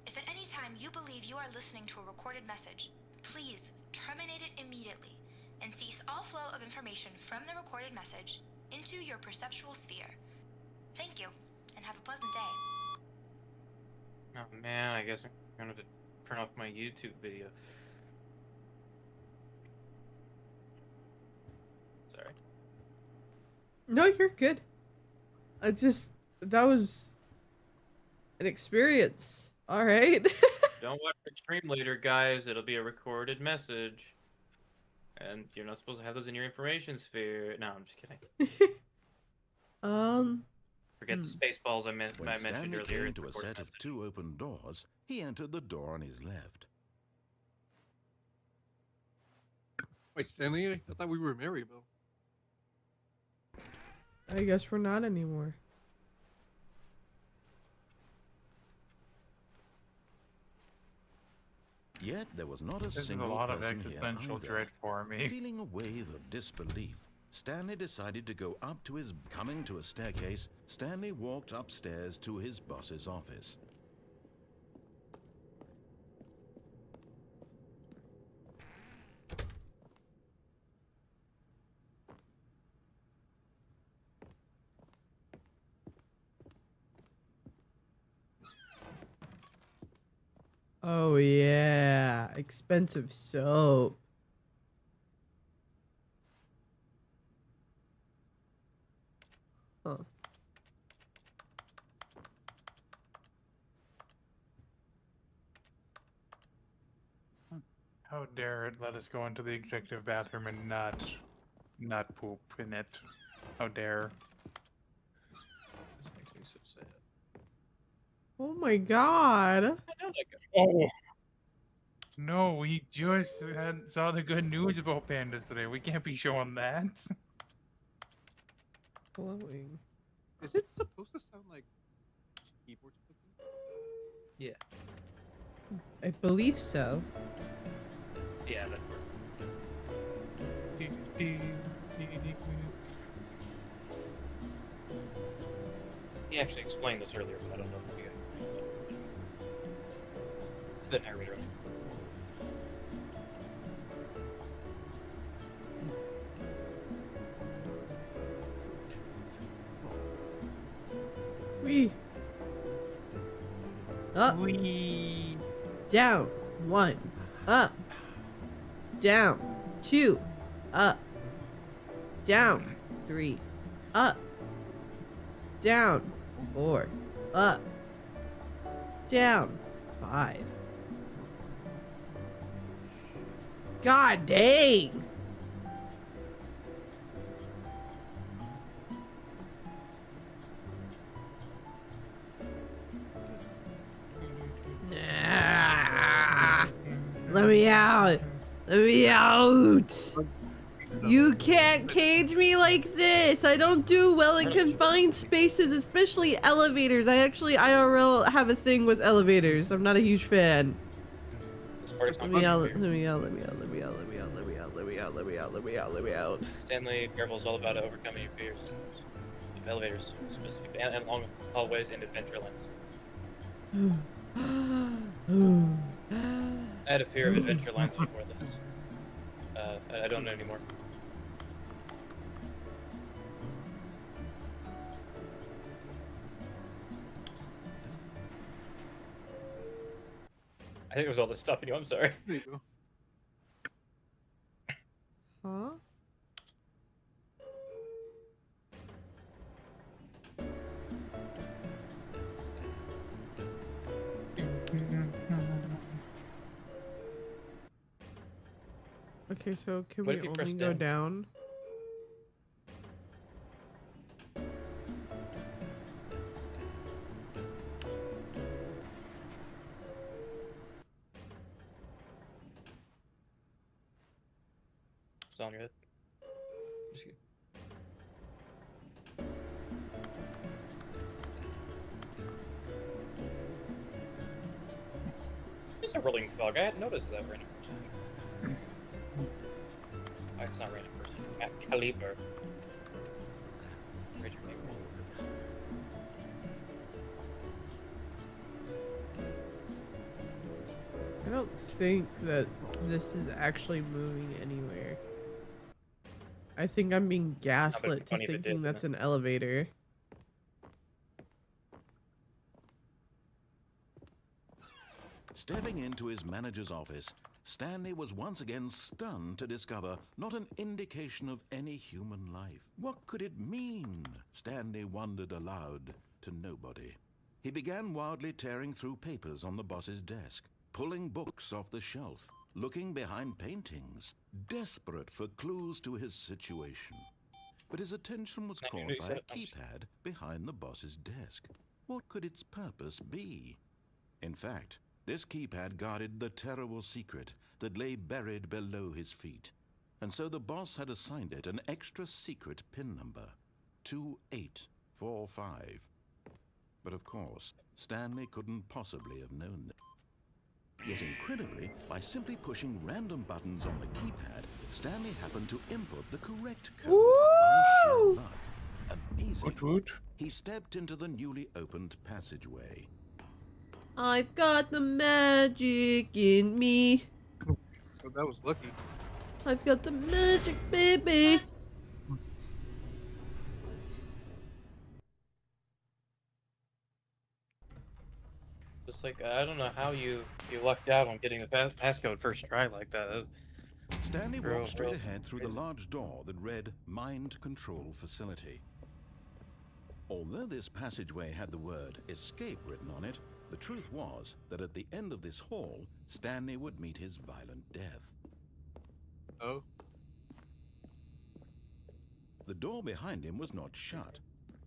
If at any time you believe you are listening to a recorded message, please terminate it immediately and cease all flow of information from the recorded message into your perceptual sphere. Thank you, and have a pleasant day. Oh man, I guess I'm gonna have to turn off my YouTube video. Sorry. No, you're good. That was an experience. All right. Don't watch the stream later, guys. It'll be a recorded message. And you're not supposed to have those in your information sphere. No, I'm just kidding. Forget the space balls I mentioned When Stanley earlier. came in to the a recorded set of message. 2 open doors, he entered the door on his left. Wait, Stanley? I thought we were married, though. I guess we're not anymore. Yet there was not a This is a single lot of person existential here dread either. for me. Feeling a wave of disbelief, Stanley decided to go up to his... Coming to a staircase, Stanley walked upstairs to his boss's office. Oh yeah, expensive soap. Huh. How dare it let us go into the executive bathroom and not poop in it? How dare? This makes me so sad. Oh my god. I know that guy. Oh no, we just saw the good news about pandas today. We can't be showing that. Glowing. Is it supposed to sound like keyboard clicking? Yeah. I believe so. Yeah, that's where. He actually explained this earlier, but I don't know if you guys. The narrator. Wee. Up. Wee. Down. 1. Up. Down. 2. Up. Down. 3. Up. Down. 4. Up. Down. 5. God dang. Ah, let me out. Let me out. You can't cage me like this. I don't do well in confined spaces, especially elevators. I actually IRL have a thing with elevators. I'm not a huge fan. This part is Let not me out, good let for you. me out, let me out, let me out, let me out, let me out, let me out, let me out, let me out, let me out. Stanley Parable is all about overcoming your fears of elevators, specifically, and long hallways and adventure lines. I had a fear of adventure lines before this. I don't know anymore. I think it was all this stopping you. I'm sorry. There you go. Huh? Okay, so can What we if you press only go down? down? It's on your head. Just kidding. is a rolling fog. I hadn't noticed that random person. It's not random person. At Caliber. Raise your name. I don't think that this is actually moving anywhere. I think I'm being gaslit to thinking that's an elevator. Stepping into his manager's office, Stanley was once again stunned to discover not an indication of any human life. What could it mean? Stanley wondered aloud to nobody. He began wildly tearing through papers on the boss's desk, pulling books off the shelf, looking behind paintings, desperate for clues to his situation. But his attention was caught by a keypad behind the boss's desk. What could its purpose be? In fact, this keypad guarded the terrible secret that lay buried below his feet, and so the boss had assigned it an extra secret PIN number, 2845. But of course, Stanley couldn't possibly have known that. Yet incredibly, by simply pushing random buttons on the keypad, Stanley happened to input the correct code by sheer luck. Amazing. He stepped into the newly opened passageway. I've got the magic in me. Oh, that was lucky. I've got the magic, baby. Just like, I don't know how you lucked out on getting the passcode first try like that. Stanley walked straight ahead through the large door that read Mind Control Facility. Although this passageway had the word escape written on it, the truth was that at the end of this hall, Stanley would meet his violent death. Oh? The door behind him was not shut.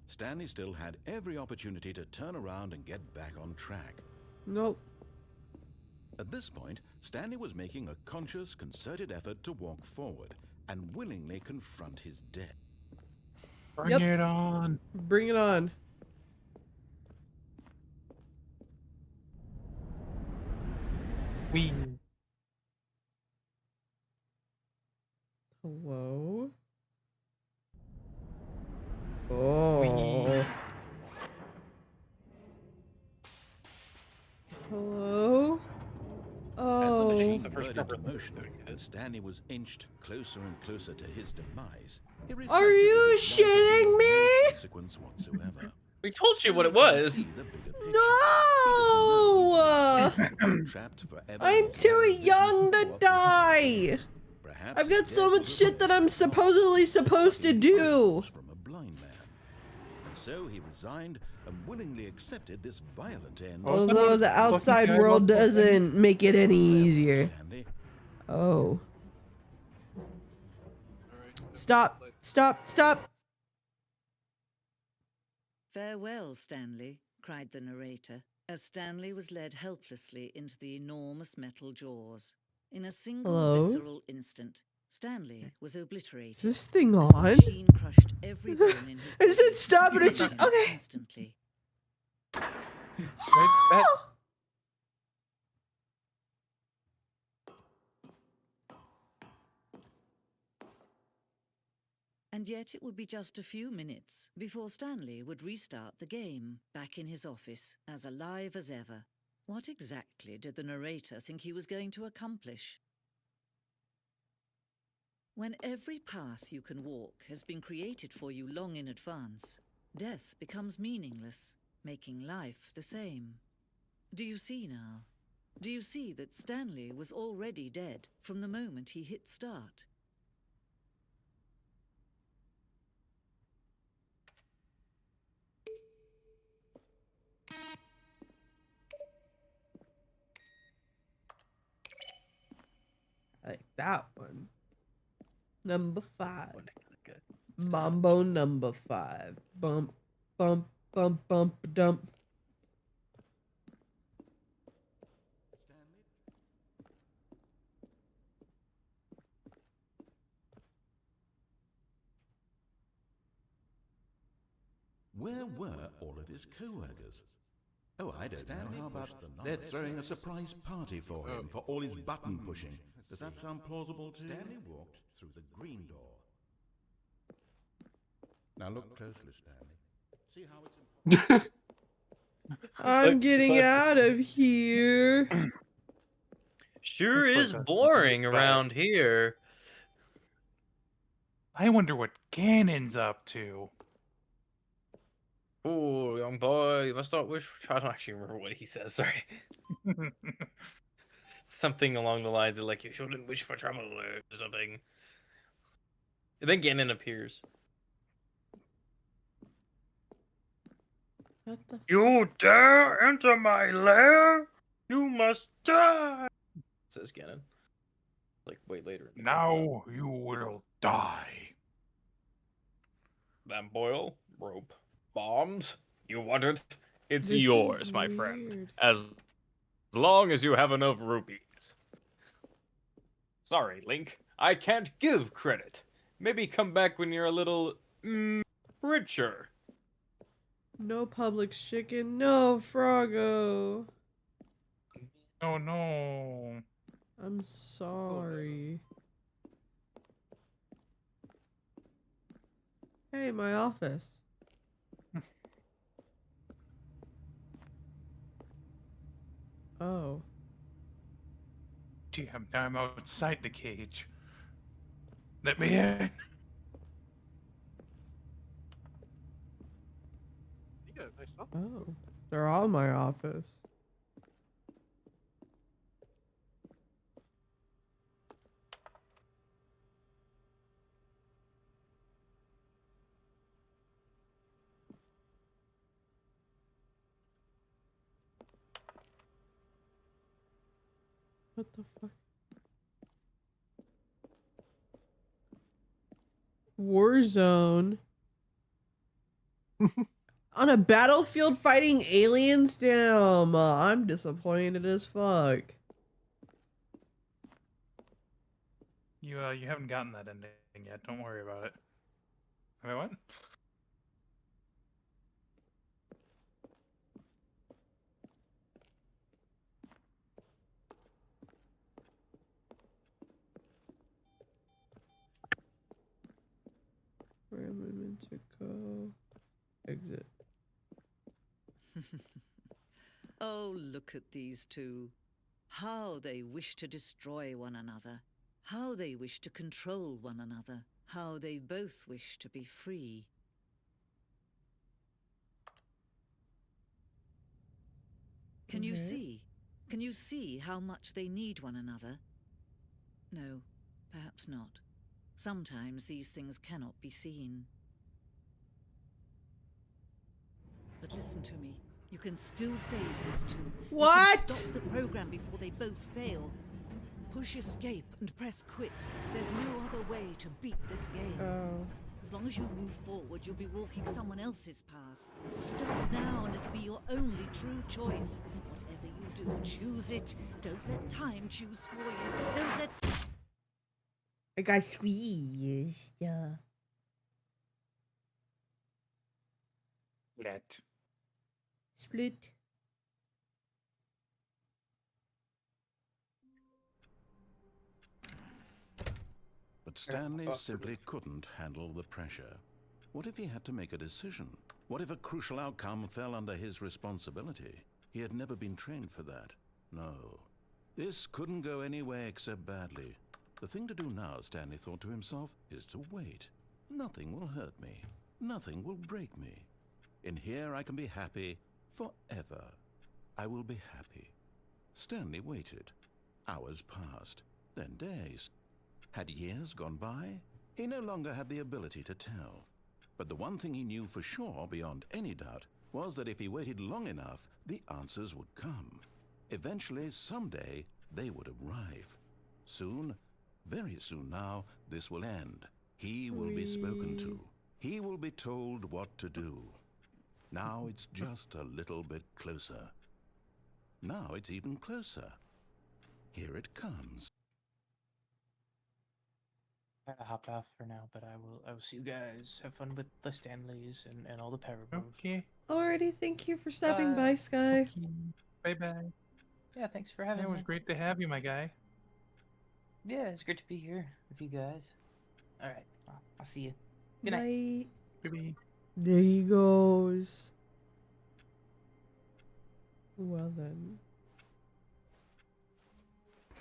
Stanley still had every opportunity to turn around and get back on track. Nope. At this point, Stanley was making a conscious, concerted effort to walk forward and willingly confront his death. Bring it on. Bring it on. Hello? Oh. Hello? Oh. As the machine blurred into motion, and Stanley was inched closer and closer to his demise, he reflected Are you that his life had shitting no me? consequence whatsoever. We told you what it was. No! I'm too young to die. I've got so much shit that I'm supposedly supposed to do. From a blind man. So he resigned and willingly accepted this violent end. Although the outside world doesn't make it any easier. Oh. Stop. Stop. Stop. Farewell, Stanley, cried the narrator, as Stanley was led helplessly into the enormous metal jaws. In a single visceral instant, Stanley was obliterated. Is this thing on? The machine crushed every bone in his I said stop and it just okay. Instantly. And yet it would be just a few minutes before Stanley would restart the game, back in his office, as alive as ever. What exactly did the narrator think he was going to accomplish? When every path you can walk has been created for you long in advance, death becomes meaningless, making life the same. Do you see now? Do you see that Stanley was already dead from the moment he hit start? I like that one. Number 5. Mambo number 5. Bump, bump, bump, bump, dump. Where were all of his co-workers? Oh, I don't know. How about they're throwing a surprise party for him for all his button pushing? Does that sound plausible to you? Stanley walked through the green door. Now look closely, Stanley. See how it's... I'm getting out of here. Sure This place is has boring nothing around here. I wonder what Ganon's up to. Ooh, young boy, you must not wish. I don't actually remember what he says. Sorry. Something along the lines of like, you shouldn't wish for trouble or something. And then Ganon appears. What the? You dare enter my lair? You must die, says Ganon. Like, way later. Now you will die. Lamp oil, rope, bombs. You want it? It's This yours, is my friend. weird. As long as you have enough rupees. Sorry, Link. I can't give credit. Maybe come back when you're a little, richer. No Publix chicken, no Froggo. Oh no. I'm sorry. Hey, my office. Oh. Damn, now I'm outside the cage. Let me in. Yeah, nice stuff. Oh. They're all my office. What the fuck? Warzone. On a battlefield fighting aliens? Damn, I'm disappointed as fuck. You haven't gotten that ending yet. Don't worry about it. Wait, what? Where am I meant to go? Exit. Oh, look at these two. How they wish to destroy one another. How they wish to control one another. How they both wish to be free. Can you see? Can you see how much they need one another? No, perhaps not. Sometimes these things cannot be seen. But listen to me. You can still save these two. What? You can stop the program before they both fail. Push escape and press quit. There's no other way to beat this game. Oh. As long as you move forward, you'll be walking someone else's path. Start now and it'll be your only true choice. Whatever you do, choose it. Don't let time choose for you. Don't let... I got squeezed. Yeah. Let. Split. But Stanley simply couldn't handle the pressure. What if he had to make a decision? What if a crucial outcome fell under his responsibility? He had never been trained for that. No. This couldn't go any way except badly. The thing to do now, Stanley thought to himself, is to wait. Nothing will hurt me. Nothing will break me. In here I can be happy forever. I will be happy. Stanley waited. Hours passed, then days. Had years gone by? He no longer had the ability to tell. But the one thing he knew for sure, beyond any doubt, was that if he waited long enough, the answers would come. Eventually, someday, they would arrive. Soon, very soon now, this will end. He will be spoken to. He will be told what to do. Now it's just a little bit closer. Now it's even closer. Here it comes. gotta hop off for now, but I will see you guys. Have fun with the Stanleys and all the parables. Okay. Alrighty, thank you for stopping by, Sky. Okay. Bye bye. Yeah, thanks for having It me. was great to have you, my guy. Yeah, it's great to be here with you guys. All right, well, I'll see you. Good night. Night. Bye. There he goes. Well then.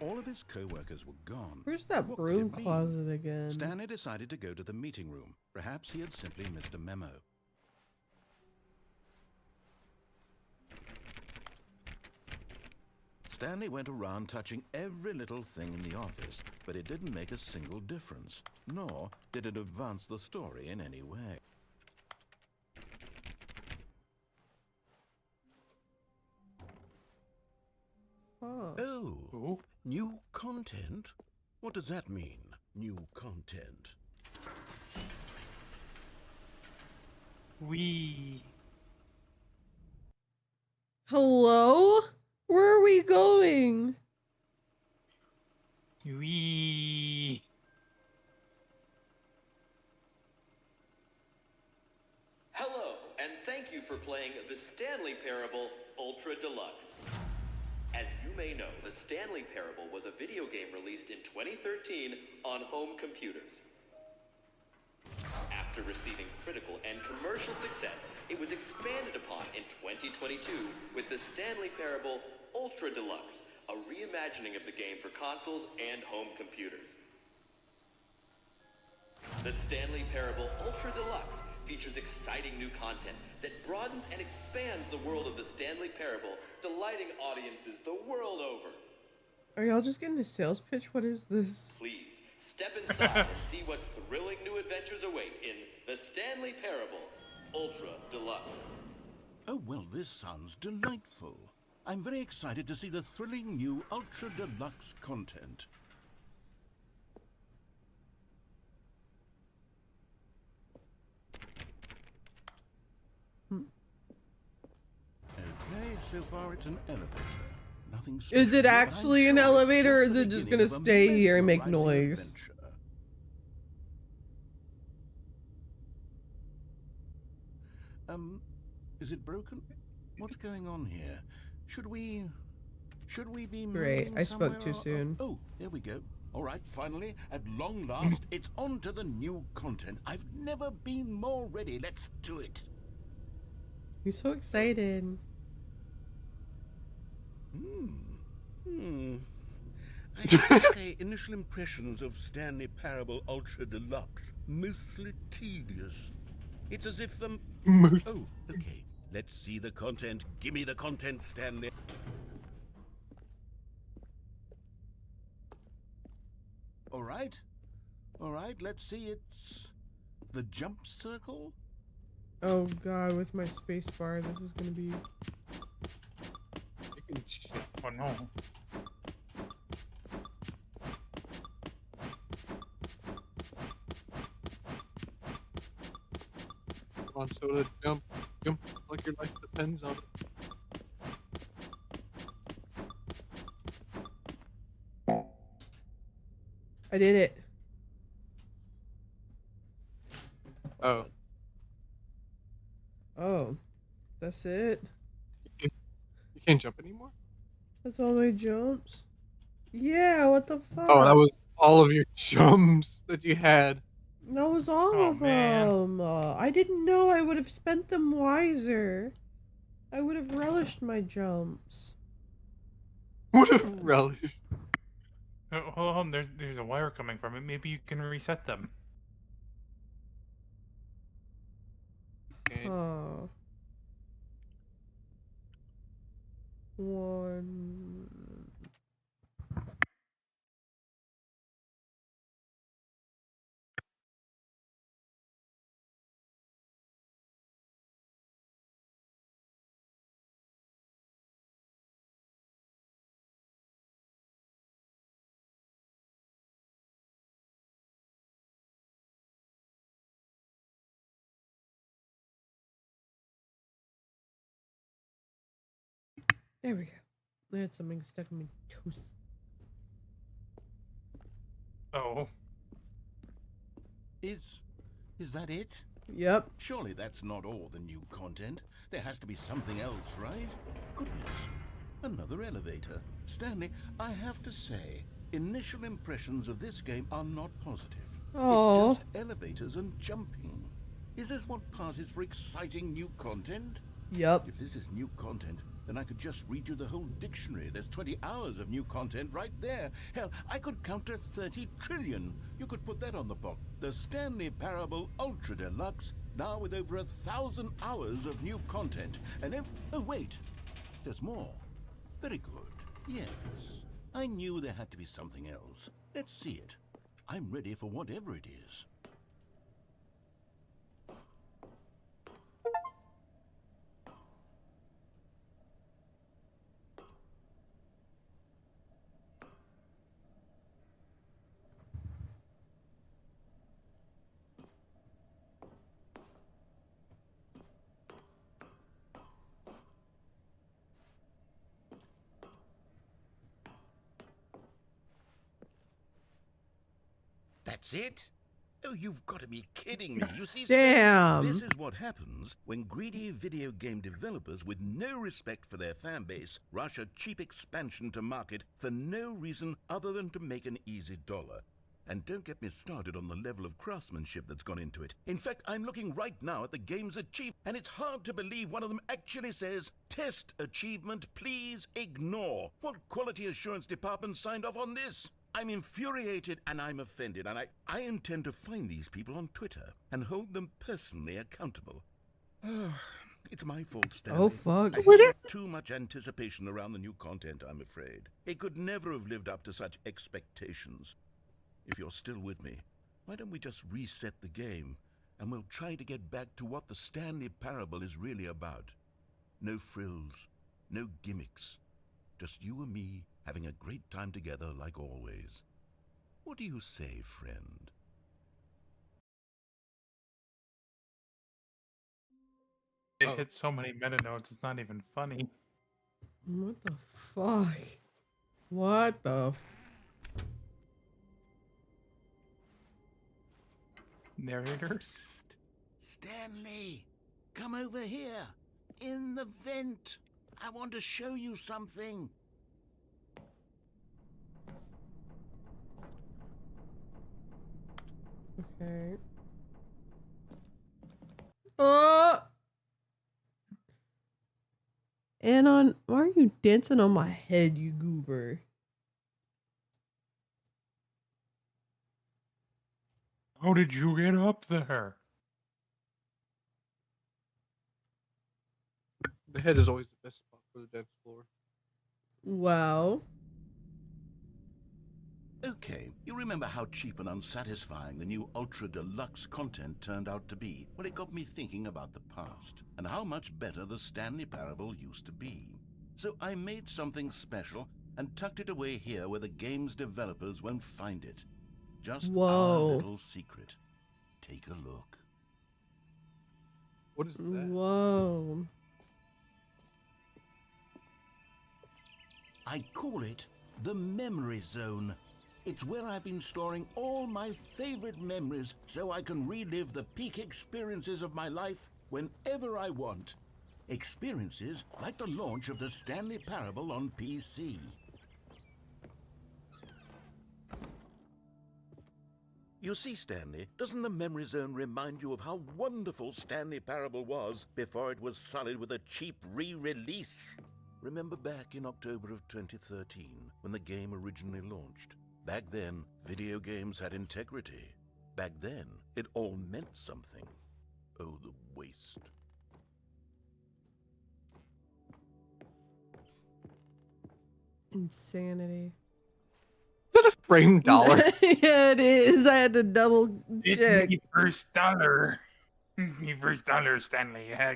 All of his co-workers were gone. Where's that What could broom it mean? closet again? Stanley decided to go to the meeting room. Perhaps he had simply missed a memo. Stanley went around touching every little thing in the office, but it didn't make a single difference, nor did it advance the story in any way. Oh. Oh, new content? What does that mean, new content? Hello? Where are we going? Hello, and thank you for playing the Stanley Parable Ultra Deluxe. As you may know, the Stanley Parable was a video game released in 2013 on home computers. After receiving critical and commercial success, it was expanded upon in 2022 with the Stanley Parable Ultra Deluxe, a reimagining of the game for consoles and home computers. The Stanley Parable Ultra Deluxe features exciting new content that broadens and expands the world of the Stanley Parable, delighting audiences the world over. Are y'all just getting a sales pitch? What is this? Please, step inside and see what thrilling new adventures await in the Stanley Parable Ultra Deluxe. Oh, well, this sounds delightful. I'm very excited to see the thrilling new Ultra Deluxe content. Okay, so far it's an elevator. Nothing special, Is it but I'm actually an sure it's elevator, or is the it just beginning gonna of a stay here and make mesmerizing noise? adventure. Is it broken? What's going on here? Should we be Great, moving I spoke somewhere too or- soon. Oh, there we go. All right, finally, at long last, it's on to the new content. I've never been more ready. Let's do it. You're so excited. I have to say, initial impressions of Stanley Parable Ultra Deluxe, mostly tedious. It's as if Oh, okay. Let's see the content. Give me the content, Stanley. All right, let's see. It's the jump circle. Oh god, with my space bar, this is gonna be... Oh no. Come on, Soda, jump like your life depends on it. I did it. Oh. Oh. That's it? You can't jump anymore? That's all my jumps? Yeah, what the fuck? Oh, that was all of your jumps that you had. That was all of them. I didn't know. I would have spent them wiser. I would have relished my jumps. Would have relished. Hold on, there's a wire coming from it. Maybe you can reset them. Oh. One. There we go. I had something stuck in my tooth. Oh. Is that it? Yep. Surely that's not all the new content. There has to be something else, right? Goodness. Another elevator. Stanley, I have to say, initial impressions of this game are not positive. Oh. It's just elevators and jumping. Is this what passes for exciting new content? Yep. If this is new content, then I could just read you the whole dictionary. There's 20 hours of new content right there. Hell, I could count to 30 trillion. You could put that on the box. The Stanley Parable Ultra Deluxe, now with over 1,000 hours of new content. And if... Oh, wait. There's more. Very good. Yes. I knew there had to be something else. Let's see it. I'm ready for whatever it is. That's it? Oh, you've got to be kidding me. You see, Damn. this is what happens when greedy video game developers with no respect for their fan base rush a cheap expansion to market for no reason other than to make an easy dollar. And don't get me started on the level of craftsmanship that's gone into it. In fact, I'm looking right now at the game's achievement, and it's hard to believe one of them actually says, "Test achievement, please ignore." What quality assurance department signed off on this? I'm infuriated and I'm offended, and I intend to find these people on Twitter and hold them personally accountable. It's my fault, Stanley. Oh, fuck. I had too much anticipation around the new content, I'm afraid. It could never have lived up to such expectations. If you're still with me, why don't we just reset the game, and we'll try to get back to what the Stanley Parable is really about. No frills, no gimmicks. Just you and me having a great time together like always. What do you say, friend? It hits so many meta notes, it's not even funny. What the fuck? What the Narrator? Psst. Stanley, come over here. In the vent. I want to show you something. Okay. Anon, why are you dancing on my head, you goober? How did you get up there? The head is always the best spot for the dance floor. Wow. Okay, you remember how cheap and unsatisfying the new Ultra Deluxe content turned out to be? Well, it got me thinking about the past, and how much better the Stanley Parable used to be. So I made something special and tucked it away here where the game's developers won't find it. Just our little secret. Take a look. What is that? Whoa. I call it the Memory Zone. It's where I've been storing all my favorite memories so I can relive the peak experiences of my life whenever I want. Experiences like the launch of the Stanley Parable on PC. You see, Stanley, doesn't the Memory Zone remind you of how wonderful Stanley Parable was before it was sullied with a cheap re-release? Remember back in October of 2013, when the game originally launched? Back then, video games had integrity. Back then, it all meant something. Oh, the waste. Insanity. Is that a framed dollar? Yeah, it is. I had to double check. It's me first dollar. Me first dollar, Stanley. Huh.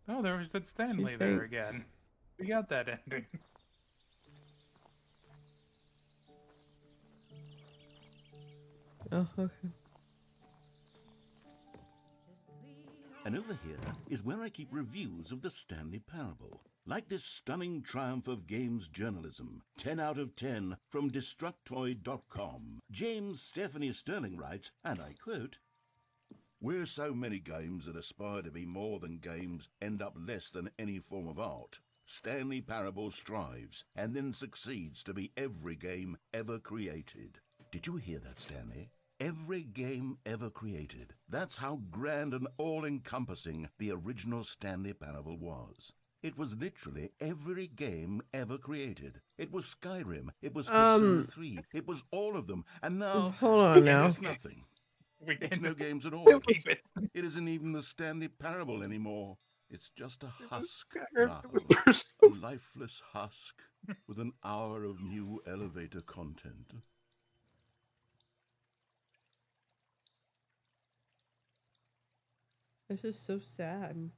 Oh, there was that Stanley there again. We got that ending. Oh, okay. And over here is where I keep reviews of the Stanley Parable. Like this stunning triumph of games journalism, 10 out of 10 from Destructoid.com. James Stephanie Sterling writes, and I quote, "Where so many games that aspire to be more than games end up less than any form of art, Stanley Parable strives and then succeeds to be every game ever created." Did you hear that, Stanley? Every game ever created. That's how grand and all-encompassing the original Stanley Parable was. It was literally every game ever created. It was Skyrim. It was Persona 3. It was all of them. And now... Hold on now. It's nothing. It's no games at all. It isn't even the Stanley Parable anymore. It's just a husk now. A lifeless husk with an hour of new elevator content. This is so sad.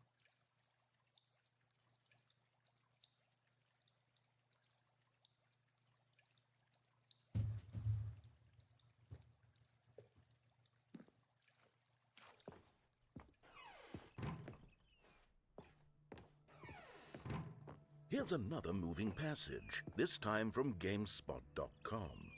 Here's another moving passage, this time from GameSpot.com.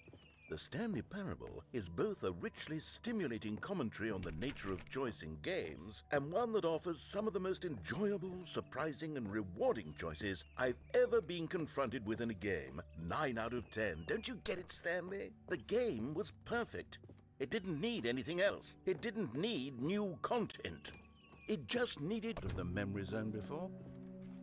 The Stanley Parable is both a richly stimulating commentary on the nature of choice in games, and one that offers some of the most enjoyable, surprising, and rewarding choices I've ever been confronted with in a game. 9 out of 10. Don't you get it, Stanley? The game was perfect. It didn't need anything else. It didn't need new content. It just needed the memory zone before.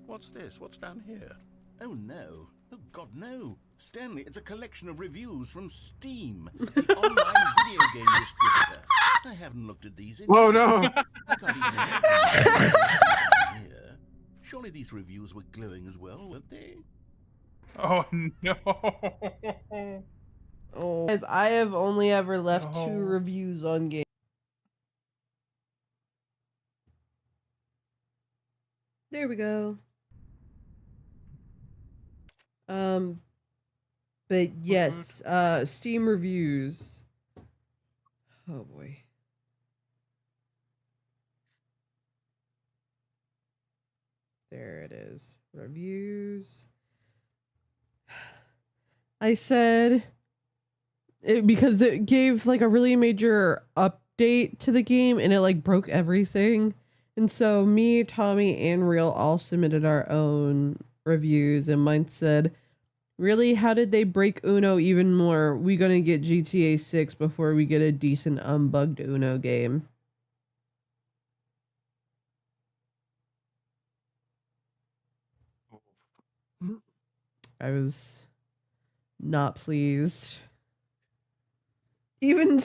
What's this? What's down here? Oh no. Oh God, no. Stanley, it's a collection of reviews from Steam, the online video game distributor. I haven't looked at these in Whoa, no. I can't even here. Surely these reviews were glowing as well, weren't they? Oh no. Oh, as I have only ever left 2 reviews on game. There we go. But yes, Steam reviews. Oh boy. There it is. Reviews. I said because it gave like a really major update to the game and it like broke everything. And so me, Tommy, and Real all submitted our own reviews, and mine said, "Really, how did they break Uno even more? We gonna get GTA 6 before we get a decent unbugged Uno game." I was not pleased. Even